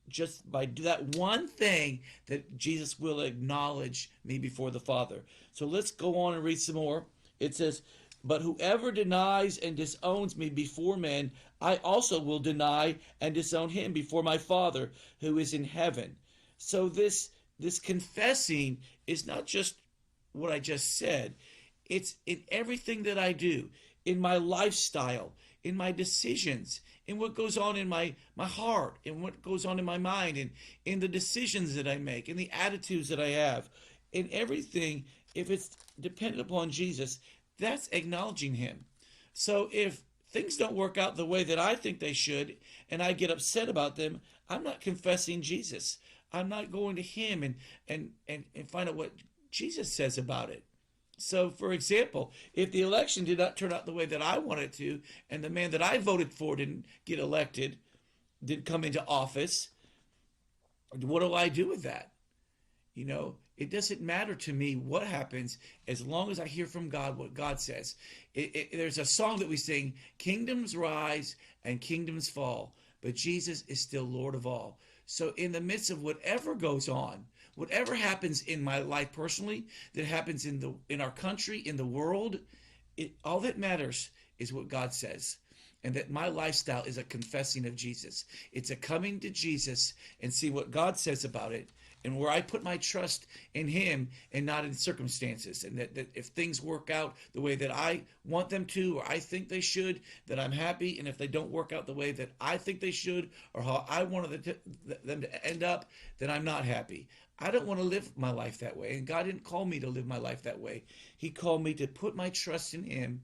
just by that one thing that Jesus will acknowledge me before the Father? So let's go on and read some more. It says, "But whoever denies and disowns me before men, I also will deny and disown him before my Father who is in heaven." So this confessing is not just what I just said. It's in everything that I do, in my lifestyle, in my decisions, in what goes on in my heart, in what goes on in my mind, and in the decisions that I make, in the attitudes that I have, in everything. If it's dependent upon Jesus, that's acknowledging him. So if things don't work out the way that I think they should, and I get upset about them, I'm not confessing Jesus. I'm not going to him and find out what Jesus says about it. So, for example, if the election did not turn out the way that I wanted to, and the man that I voted for didn't get elected, didn't come into office, what do I do with that? It doesn't matter to me what happens as long as I hear from God what God says. There's a song that we sing, "Kingdoms rise and kingdoms fall, but Jesus is still Lord of all." So in the midst of whatever goes on, whatever happens in my life personally, that happens in our country, in the world, all that matters is what God says. And that my lifestyle is a confessing of Jesus. It's a coming to Jesus and see what God says about it, and where I put my trust in him and not in circumstances. And that if things work out the way that I want them to, or I think they should, that I'm happy. And if they don't work out the way that I think they should, or how I wanted them to end up, then I'm not happy. I don't want to live my life that way. And God didn't call me to live my life that way. He called me to put my trust in him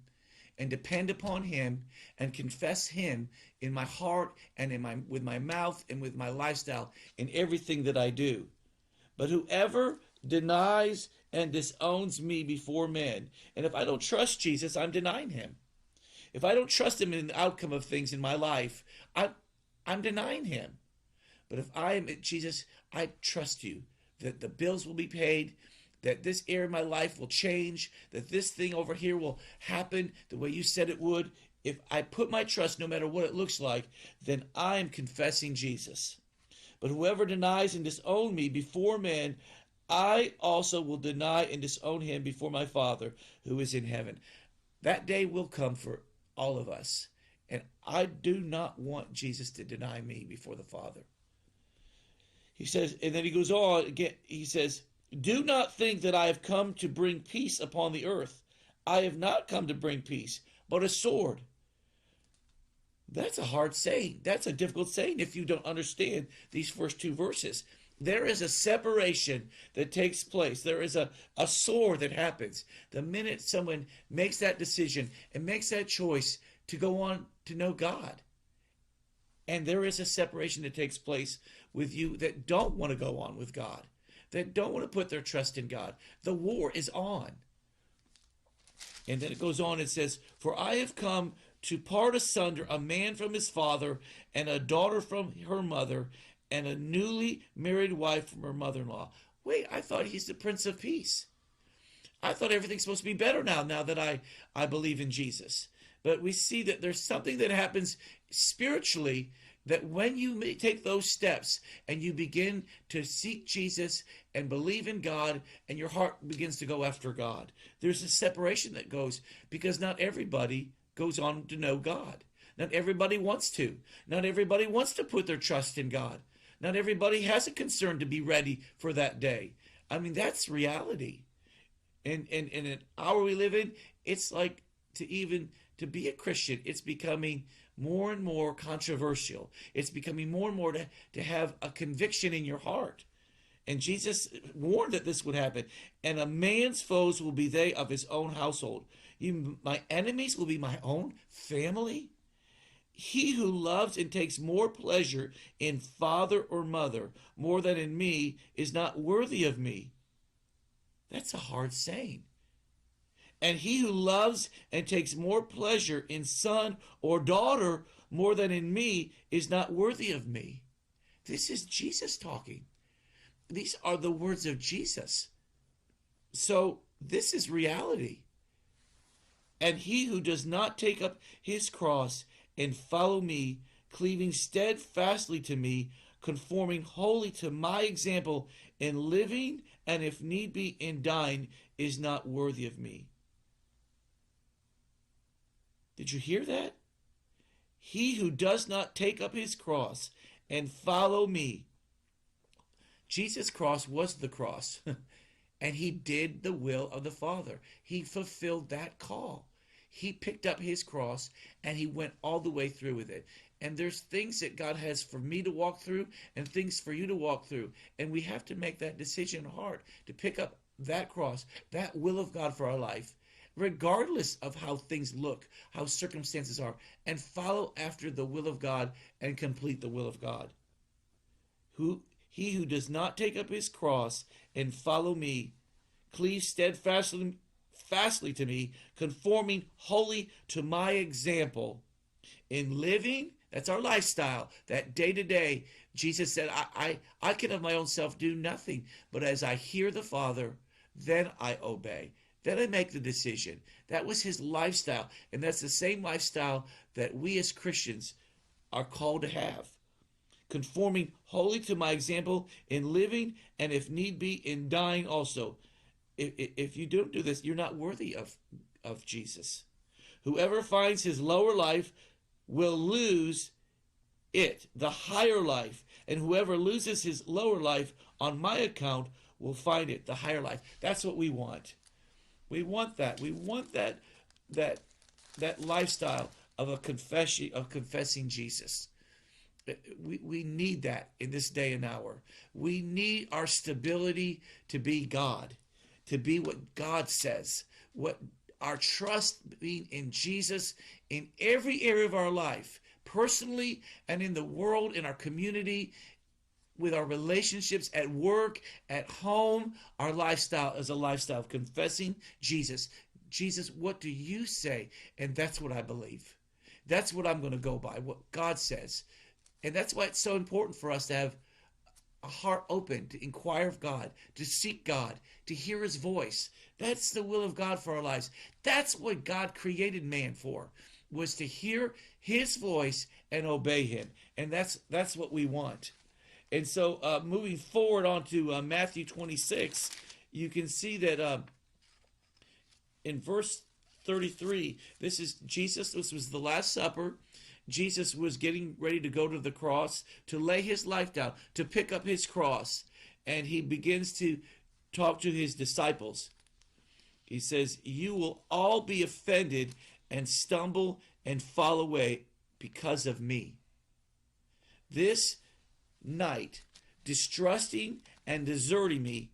and depend upon him and confess him in my heart and with my mouth and with my lifestyle in everything that I do. "But whoever denies and disowns me before men," and if I don't trust Jesus, I'm denying him. If I don't trust him in the outcome of things in my life, I'm denying him. But if I am Jesus, I trust you that the bills will be paid, that this area of my life will change, that this thing over here will happen the way you said it would. If I put my trust, no matter what it looks like, then I'm confessing Jesus. "But whoever denies and disowns me before men, I also will deny and disown him before my Father who is in heaven." That day will come for all of us. And I do not want Jesus to deny me before the Father. He says, and then he goes on again, he says, "Do not think that I have come to bring peace upon the earth. I have not come to bring peace, but a sword." That's a hard saying. That's a difficult saying if you don't understand these first two verses. There is a separation that takes place. There is a sword that happens the minute someone makes that decision and makes that choice to go on to know God. And there is a separation that takes place with you that don't want to go on with God, that don't want to put their trust in God. The war is on. And then it goes on and says, "For I have come to part asunder a man from his father, and a daughter from her mother, and a newly married wife from her mother-in-law." Wait, I thought he's the Prince of Peace. I thought everything's supposed to be better now that I believe in Jesus. But we see that there's something that happens spiritually, that when you take those steps and you begin to seek Jesus and believe in God, and your heart begins to go after God, there's a separation that goes, because not everybody goes on to know God. Not everybody wants to. Not everybody wants to put their trust in God. Not everybody has a concern to be ready for that day. I mean, that's reality. And in an hour we live in, it's like to be a Christian, it's becoming more and more controversial. It's becoming more and more to have a conviction in your heart. And Jesus warned that this would happen. "And a man's foes will be they of his own household." My enemies will be my own family? "He who loves and takes more pleasure in father or mother more than in me is not worthy of me." That's a hard saying. "And he who loves and takes more pleasure in son or daughter more than in me is not worthy of me." This is Jesus talking. These are the words of Jesus. So this is reality. "And he who does not take up his cross and follow me, cleaving steadfastly to me, conforming wholly to my example in living, and if need be in dying, is not worthy of me." Did you hear that? He who does not take up his cross and follow me. Jesus' cross was the cross, and he did the will of the Father. He fulfilled that call. He picked up his cross and he went all the way through with it. And there's things that God has for me to walk through and things for you to walk through. And we have to make that decision hard to pick up that cross, that will of God for our life, regardless of how things look, how circumstances are, and follow after the will of God and complete the will of God. He who does not take up his cross and follow me, cleave steadfastly to me, conforming wholly to my example in living. That's our lifestyle, that day to day. Jesus said, I can of my own self do nothing, but as I hear the Father, then I obey. Then I make the decision. That was his lifestyle, and that's the same lifestyle that we as Christians are called to have. Conforming wholly to my example in living, and if need be, in dying also. If you don't do this, you're not worthy of Jesus. Whoever finds his lower life will lose it, the higher life. And whoever loses his lower life on my account will find it, the higher life. That's what we want. We want that. We want that lifestyle of confessing Jesus. We need that in this day and hour. We need our stability to be God, to be what God says, what our trust being in Jesus in every area of our life, personally and in the world, in our community, with our relationships at work, at home. Our lifestyle is a lifestyle of confessing Jesus. Jesus, what do you say? And that's what I believe. That's what I'm going to go by, what God says. And that's why it's so important for us to have a heart open, to inquire of God, to seek God, to hear his voice. That's the will of God for our lives. That's what God created man for, was to hear his voice and obey him. And that's what we want. And so moving forward onto Matthew 26, you can see that in verse 33, this is Jesus. This was the Last Supper. Jesus was getting ready to go to the cross, to lay his life down, to pick up his cross. And he begins to talk to his disciples. He says, "You will all be offended and stumble and fall away because of me. This night, distrusting and deserting me.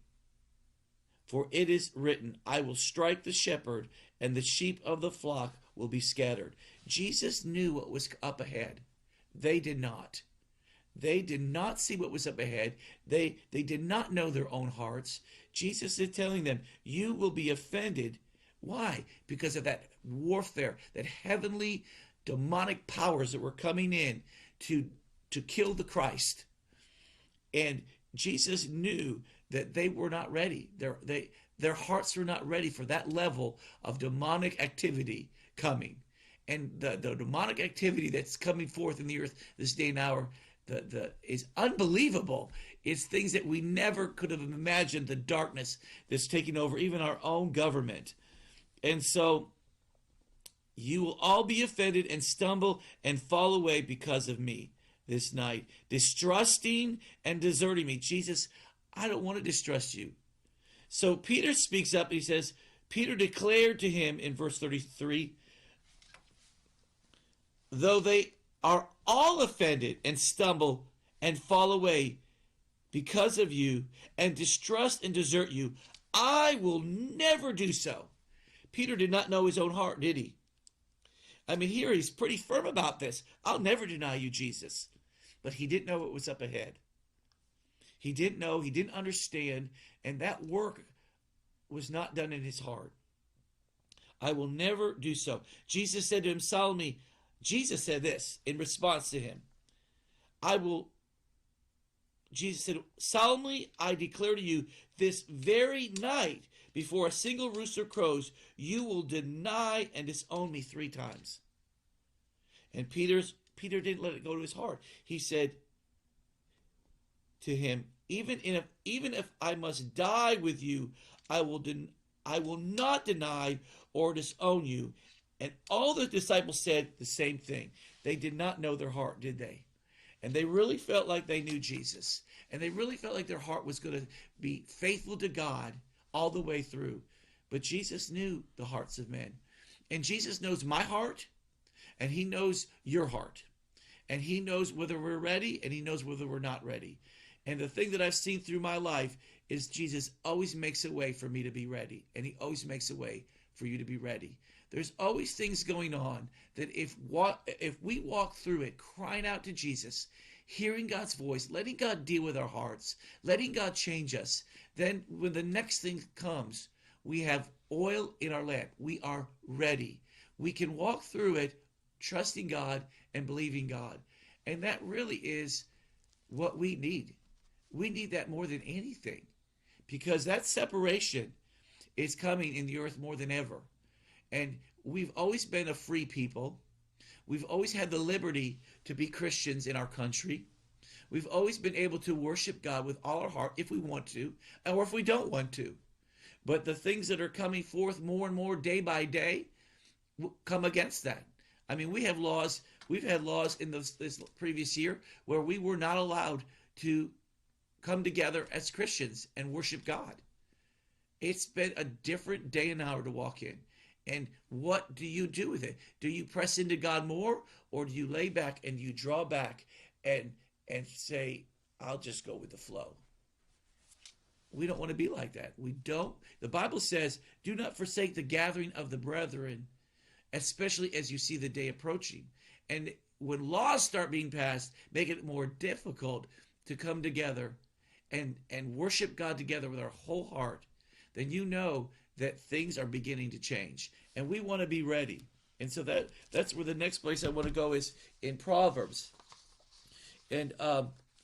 For it is written, I will strike the shepherd, and the sheep of the flock will be scattered. Jesus knew what was up ahead. They did not. They did not see what was up ahead. They did not know their own hearts. Jesus is telling them, you will be offended. Why? Because of that warfare, that heavenly demonic powers that were coming in to kill the Christ. And Jesus knew that they were not ready. Their hearts were not ready for that level of demonic activity coming. And the demonic activity that's coming forth in the earth this day and hour is unbelievable. It's things that we never could have imagined, the darkness that's taking over even our own government. And so you will all be offended and stumble and fall away because of me this night, distrusting and deserting me. Jesus, I don't want to distrust you. So Peter speaks up and he says, Peter declared to him in verse 33, though they are all offended and stumble and fall away because of you and distrust and desert you, I will never do so. Peter did not know his own heart, did he? I mean, here he's pretty firm about this. I'll never deny you, Jesus. But he didn't know what was up ahead. He didn't know, he didn't understand, and that work was not done in his heart. I will never do so. Jesus said to him solemnly, Jesus said this in response to him. Jesus said, solemnly I declare to you, this very night, before a single rooster crows, you will deny and disown me 3 times. And Peter didn't let it go to his heart. He said to him, even if I must die with you, I will not deny or disown you. And all the disciples said the same thing. They did not know their heart, did they? And they really felt like they knew Jesus. And they really felt like their heart was going to be faithful to God all the way through. But Jesus knew the hearts of men. And Jesus knows my heart, and he knows your heart. And he knows whether we're ready, and he knows whether we're not ready. And the thing that I've seen through my life is Jesus always makes a way for me to be ready. And he always makes a way for you to be ready. There's always things going on that if we walk through it, crying out to Jesus, hearing God's voice, letting God deal with our hearts, letting God change us, then when the next thing comes, we have oil in our lamp. We are ready. We can walk through it, trusting God and believing God. And that really is what we need. We need that more than anything, because that separation is coming in the earth more than ever. And we've always been a free people. We've always had the liberty to be Christians in our country. We've always been able to worship God with all our heart if we want to, or if we don't want to. But the things that are coming forth more and more day by day come against that. I mean, we have laws. We've had laws in this previous year where we were not allowed to come together as Christians and worship God. It's been a different day and hour to walk in. And what do you do with it? Do you press into God more, or do you lay back and you draw back and say, I'll just go with the flow? We don't want to be like that. We don't. The Bible says, do not forsake the gathering of the brethren, especially as you see the day approaching. And when laws start being passed, make it more difficult to come together and worship God together with our whole heart, then you know that things are beginning to change. And we want to be ready. And so that's where the next place I want to go is in Proverbs. And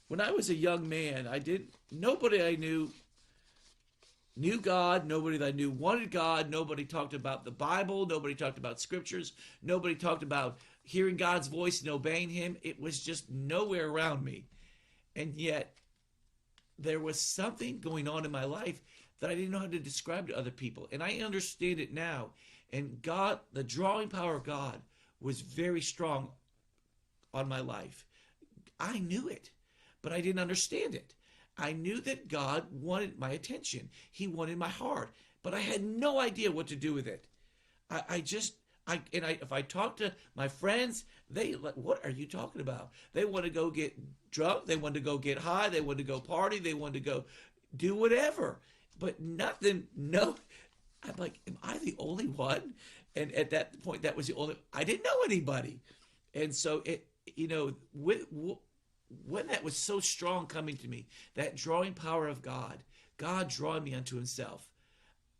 when I was a young man, nobody I knew God. Nobody that I knew wanted God. Nobody talked about the Bible. Nobody talked about scriptures. Nobody talked about hearing God's voice and obeying him. It was just nowhere around me. And yet there was something going on in my life that I didn't know how to describe to other people. And I understand it now. And God, the drawing power of God was very strong on my life. I knew it, but I didn't understand it. I knew that God wanted my attention. He wanted my heart, but I had no idea what to do with it. If I talk to my friends, they like, what are you talking about? They want to go get drunk. They want to go get high. They want to go party. They want to go do whatever. But nothing, no. I'm like, am I the only one? And at that point, that was the only, I didn't know anybody. And so, when that was so strong coming to me, that drawing power of God drawing me unto himself,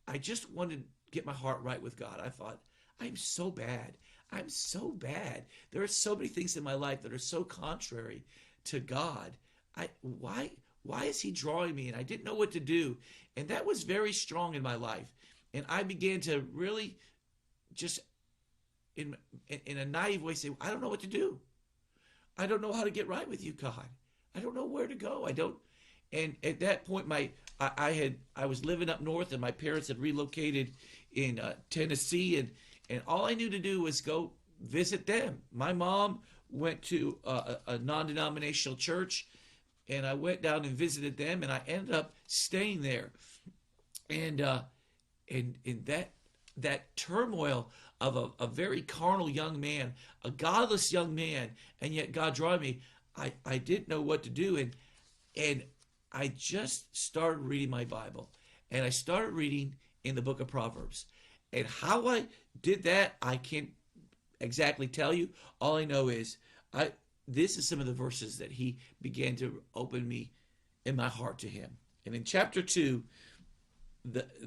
I just wanted to get my heart right with God. I thought, I'm so bad. I'm so bad. There are so many things in my life that are so contrary to God. Why is he drawing me? And I didn't know what to do. And that was very strong in my life. And I began to really just in a naive way say, I don't know what to do. I don't know how to get right with you, God. I don't know where to go. I don't. And at that point, I was living up north, and my parents had relocated in Tennessee, and all I knew to do was go visit them. My mom went to a non-denominational church, and I went down and visited them, and I ended up staying there. And in that turmoil of a very carnal young man, a godless young man, and yet God drawing me, I didn't know what to do, and I just started reading my Bible, and I started reading in the book of Proverbs. And how I did that, I can't exactly tell you. All I know is this is some of the verses that he began to open me in my heart to him. And in chapter 2,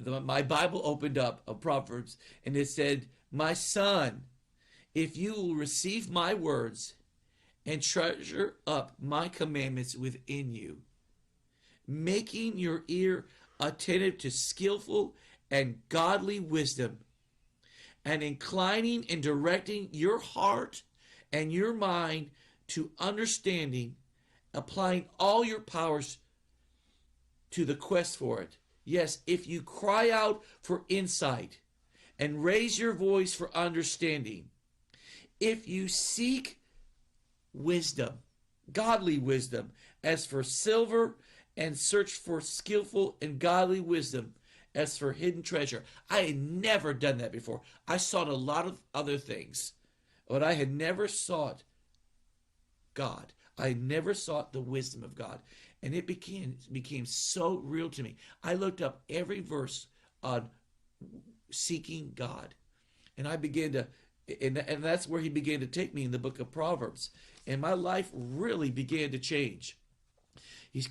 my Bible opened up of Proverbs, and it said, my son, if you will receive my words and treasure up my commandments within you, making your ear attentive to skillful and godly wisdom, and inclining and directing your heart and your mind to understanding, applying all your powers to the quest for it. Yes, if you cry out for insight and raise your voice for understanding, if you seek wisdom, godly wisdom, as for silver, and search for skillful and godly wisdom as for hidden treasure. I had never done that before. I sought a lot of other things, but I had never sought God. I never sought the wisdom of God. And it became so real to me. I looked up every verse on seeking God. And I began to, and that's where he began to take me in the book of Proverbs. And my life really began to change.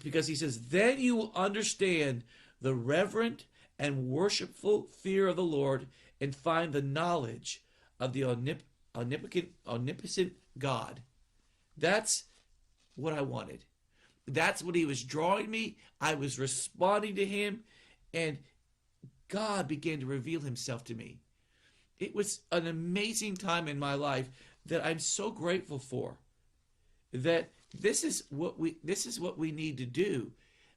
Because he says, then you will understand the reverent and worshipful fear of the Lord and find the knowledge of the omnipotent God. That's what I wanted. That's what he was drawing me. I was responding to him, and God began to reveal himself to me. It was an amazing time in my life that I'm so grateful for. That this is what we need to do,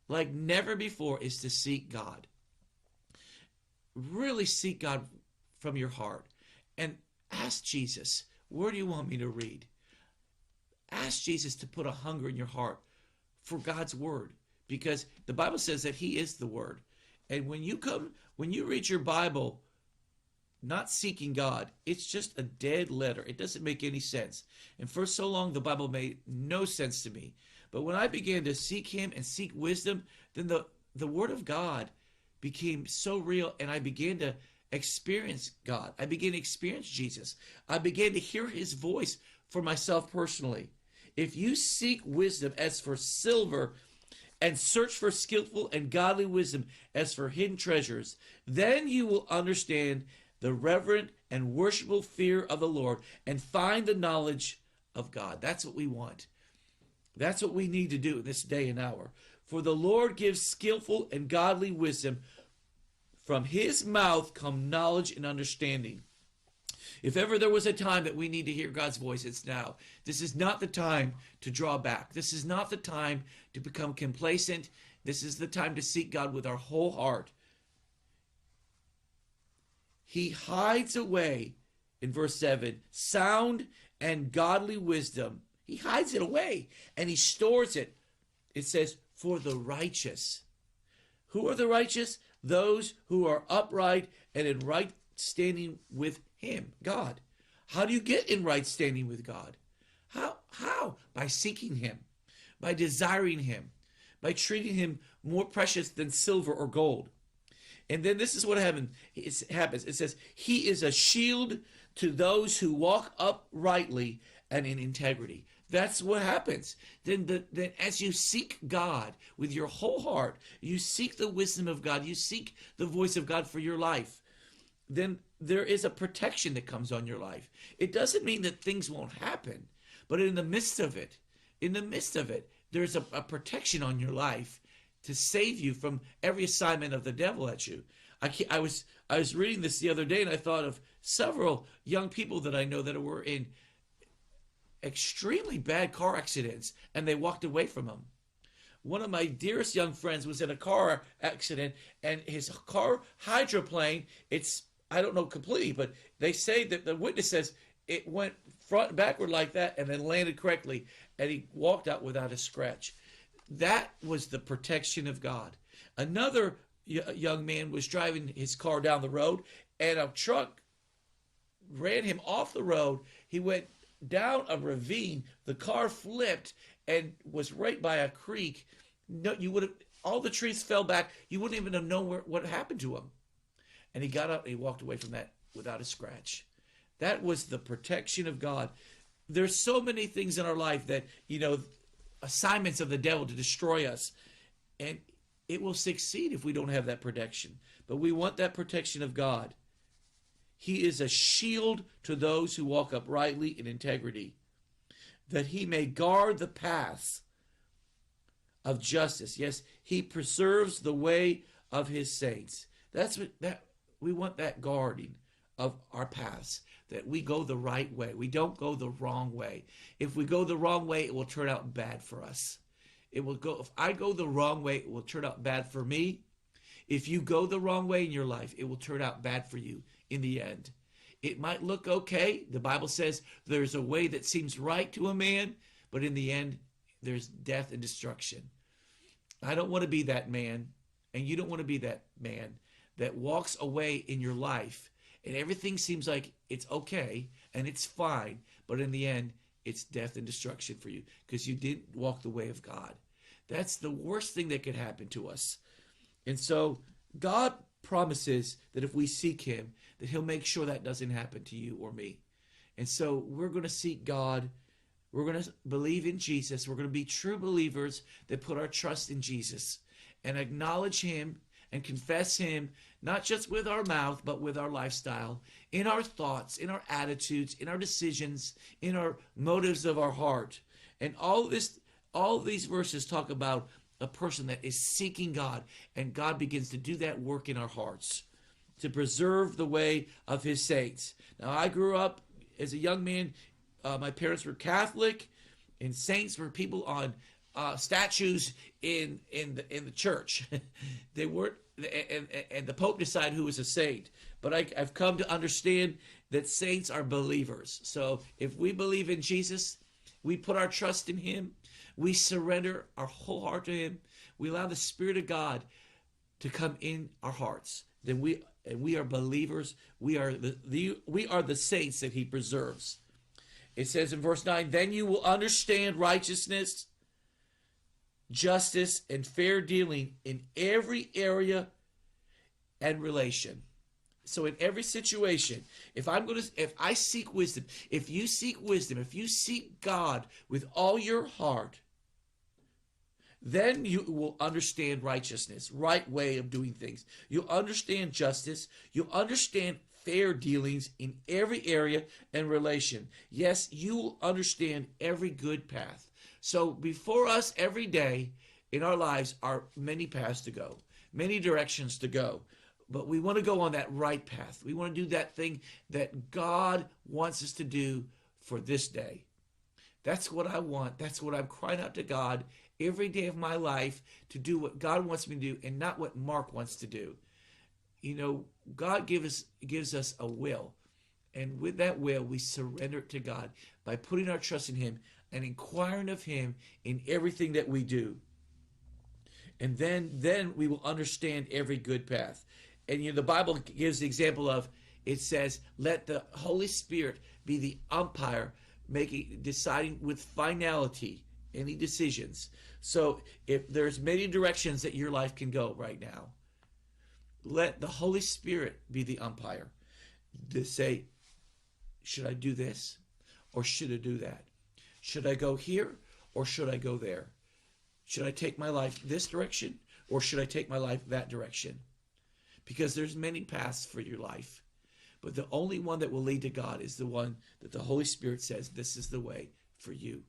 like never before, is to seek God. Really seek God from your heart, and ask Jesus, where do you want me to read? Ask Jesus to put a hunger in your heart for God's word, because the Bible says that he is the word. And when you read your Bible not seeking God, it's just a dead letter. It doesn't make any sense. And for so long, the Bible made no sense to me. But when I began to seek him and seek wisdom, then the word of God became so real, and I began to experience God. I began to experience Jesus. I began to hear his voice for myself personally. If you seek wisdom as for silver, and search for skillful and godly wisdom as for hidden treasures, then you will understand the reverent and worshipful fear of the Lord and find the knowledge of God. That's what we want. That's what we need to do in this day and hour. For the Lord gives skillful and godly wisdom. From his mouth come knowledge and understanding. If ever there was a time that we need to hear God's voice, it's now. This is not the time to draw back. This is not the time to become complacent. This is the time to seek God with our whole heart. He hides away, in verse 7, sound and godly wisdom. He hides it away, and he stores it. It says, for the righteous. Who are the righteous? Those who are upright and in right standing with him, God. How do you get in right standing with God? How? By seeking him, by desiring him, by treating him more precious than silver or gold. And then this is what happens. It says, he is a shield to those who walk uprightly and in integrity. That's what happens. Then as you seek God with your whole heart, you seek the wisdom of God, you seek the voice of God for your life, then there is a protection that comes on your life. It doesn't mean that things won't happen, but in the midst of it, there's a protection on your life to save you from every assignment of the devil at you. I was reading this the other day, and I thought of several young people that I know that were in extremely bad car accidents, and they walked away from them. One of my dearest young friends was in a car accident, and his car hydroplane, I don't know completely, but they say that the witness says it went front and backward like that and then landed correctly, and he walked out without a scratch. That was the protection of God. Another young man was driving his car down the road, and a truck ran him off the road. He went down a ravine. The car flipped and was right by a creek. No, you would have, all the trees fell back. You wouldn't even have known what happened to him. And he got up and he walked away from that without a scratch. That was the protection of God. There's so many things in our life that, assignments of the devil to destroy us. And it will succeed if we don't have that protection. But we want that protection of God. He is a shield to those who walk uprightly in integrity, that he may guard the paths of justice. Yes, he preserves the way of his saints. We want that guarding of our paths, that we go the right way. We don't go the wrong way. If we go the wrong way, it will turn out bad for us. If I go the wrong way, it will turn out bad for me. If you go the wrong way in your life, it will turn out bad for you in the end. It might look okay. The Bible says there's a way that seems right to a man, but in the end, there's death and destruction. I don't want to be that man, and you don't want to be that man that walks away in your life, and everything seems like it's okay and it's fine, but in the end, it's death and destruction for you because you didn't walk the way of God. That's the worst thing that could happen to us. And so God promises that if we seek him, that he'll make sure that doesn't happen to you or me. And so we're going to seek God. We're going to believe in Jesus. We're going to be true believers that put our trust in Jesus and acknowledge him and confess him, not just with our mouth, but with our lifestyle, in our thoughts, in our attitudes, in our decisions, in our motives of our heart. And all these verses talk about a person that is seeking God, and God begins to do that work in our hearts to preserve the way of his saints. Now, I grew up as a young man. My parents were Catholic, and saints were people on statues in the church. They weren't, and the Pope decided who was a saint. But I've come to understand that saints are believers. So if we believe in Jesus, we put our trust in him, we surrender our whole heart to him, we allow the Spirit of God to come in our hearts, then we are believers. We are the saints that he preserves. It says in verse 9, then you will understand righteousness, justice, and fair dealing in every area and relation. So in every situation, if I seek wisdom, if you seek God with all your heart, then you will understand righteousness, right way of doing things. You'll understand justice. You'll understand fair dealings in every area and relation. Yes, you will understand every good path. So before us every day in our lives are many paths to go, many directions to go. But we want to go on that right path. We want to do that thing that God wants us to do for this day. That's what I want. That's what I'm crying out to God every day of my life, to do what God wants me to do and not what Mark wants to do. God gives us a will. And with that will, we surrender it to God by putting our trust in him and inquiring of him in everything that we do. And then we will understand every good path. And the Bible gives the example of, it says, let the Holy Spirit be the umpire, deciding with finality any decisions. So if there's many directions that your life can go right now, let the Holy Spirit be the umpire to say, should I do this or should I do that? Should I go here or should I go there? Should I take my life this direction or should I take my life that direction? Because there's many paths for your life, but the only one that will lead to God is the one that the Holy Spirit says, this is the way for you.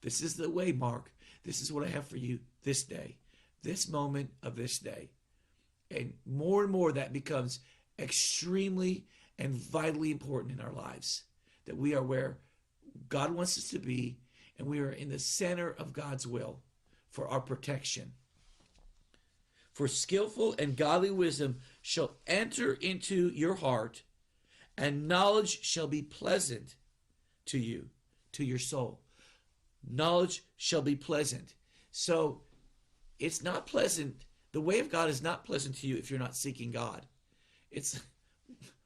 This is the way, Mark. This is what I have for you this day, this moment of this day. And more that becomes extremely and vitally important in our lives, that we are where God wants us to be, and we are in the center of God's will for our protection. For skillful and godly wisdom shall enter into your heart, and knowledge shall be pleasant to you, to your soul. Knowledge shall be pleasant. So it's not pleasant. The way of God is not pleasant to you if you're not seeking God. It's,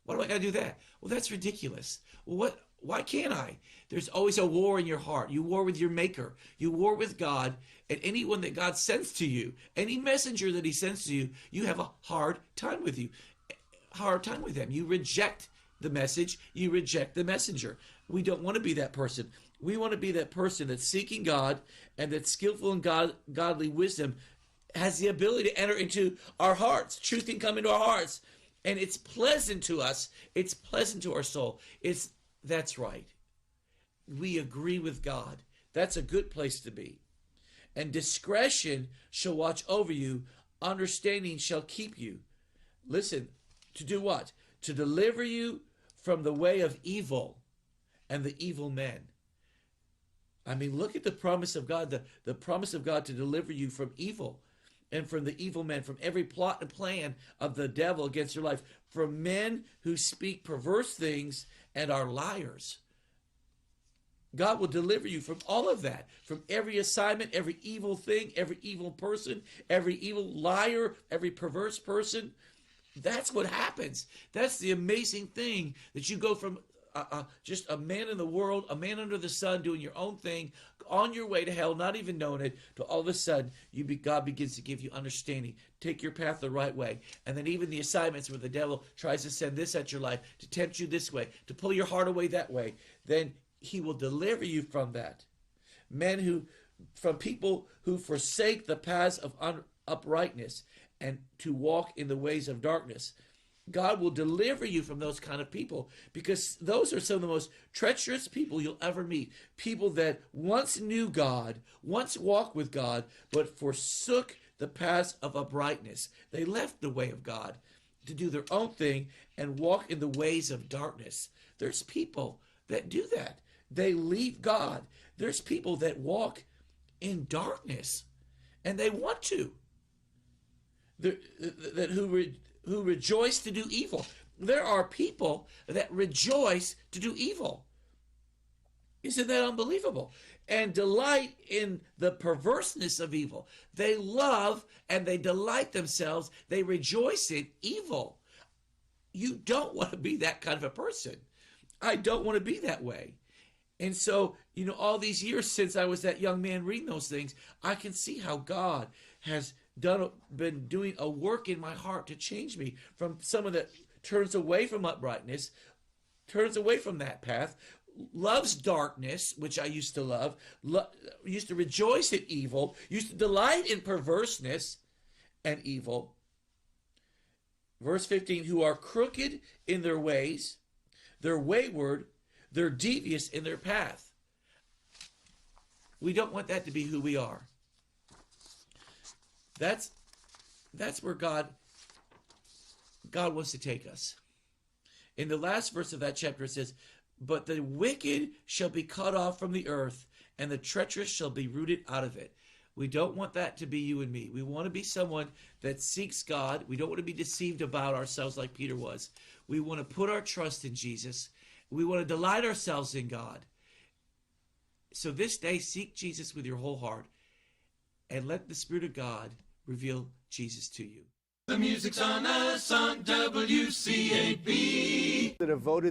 why do I got to do that? Well, that's ridiculous. Well, why can't I? There's always a war in your heart. You war with your maker. You war with God, and anyone that God sends to you, any messenger that he sends to you, you have a hard time with them. You reject the message. You reject the messenger. We don't want to be that person. We want to be that person that's seeking God and that's skillful in godly wisdom, has the ability to enter into our hearts. Truth can come into our hearts, and it's pleasant to us. It's pleasant to our soul. That's right. We agree with God. That's a good place to be. And discretion shall watch over you. Understanding shall keep you. Listen, to do what? To deliver you from the way of evil and the evil men. I mean, look at the promise of God, the promise of God to deliver you from evil and from the evil men, from every plot and plan of the devil against your life, from men who speak perverse things and are liars. God will deliver you from all of that, from every assignment, every evil thing, every evil person, every evil liar, every perverse person. That's what happens. That's the amazing thing, that you go from just a man in the world, a man under the sun, doing your own thing, on your way to hell, not even knowing it, to all of a sudden, God begins to give you understanding. Take your path the right way. And then even the assignments where the devil tries to send this at your life, to tempt you this way, to pull your heart away that way, then he will deliver you from that. From people who forsake the paths of uprightness and to walk in the ways of darkness. God will deliver you from those kind of people, because those are some of the most treacherous people you'll ever meet. People that once knew God, once walked with God, but forsook the paths of uprightness. They left the way of God to do their own thing and walk in the ways of darkness. There's people that do that. They leave God. There's people that walk in darkness, and they want to. Who rejoice to do evil. There are people that rejoice to do evil. Isn't that unbelievable? And delight in the perverseness of evil. They love and they delight themselves. They rejoice in evil. You don't want to be that kind of a person. I don't want to be that way. And so, all these years since I was that young man reading those things, I can see how God has been doing a work in my heart to change me from someone that turns away from uprightness, turns away from that path, loves darkness, which I used to love, used to rejoice at evil, used to delight in perverseness and evil. Verse 15, who are crooked in their ways, they're wayward, they're devious in their path. We don't want that to be who we are. That's where God wants to take us. In the last verse of that chapter, it says, but the wicked shall be cut off from the earth, and the treacherous shall be rooted out of it. We don't want that to be you and me. We want to be someone that seeks God. We don't want to be deceived about ourselves like Peter was. We want to put our trust in Jesus. We want to delight ourselves in God. So this day, seek Jesus with your whole heart, and let the Spirit of God reveal Jesus to you. The music's on us on WCAB. that have voted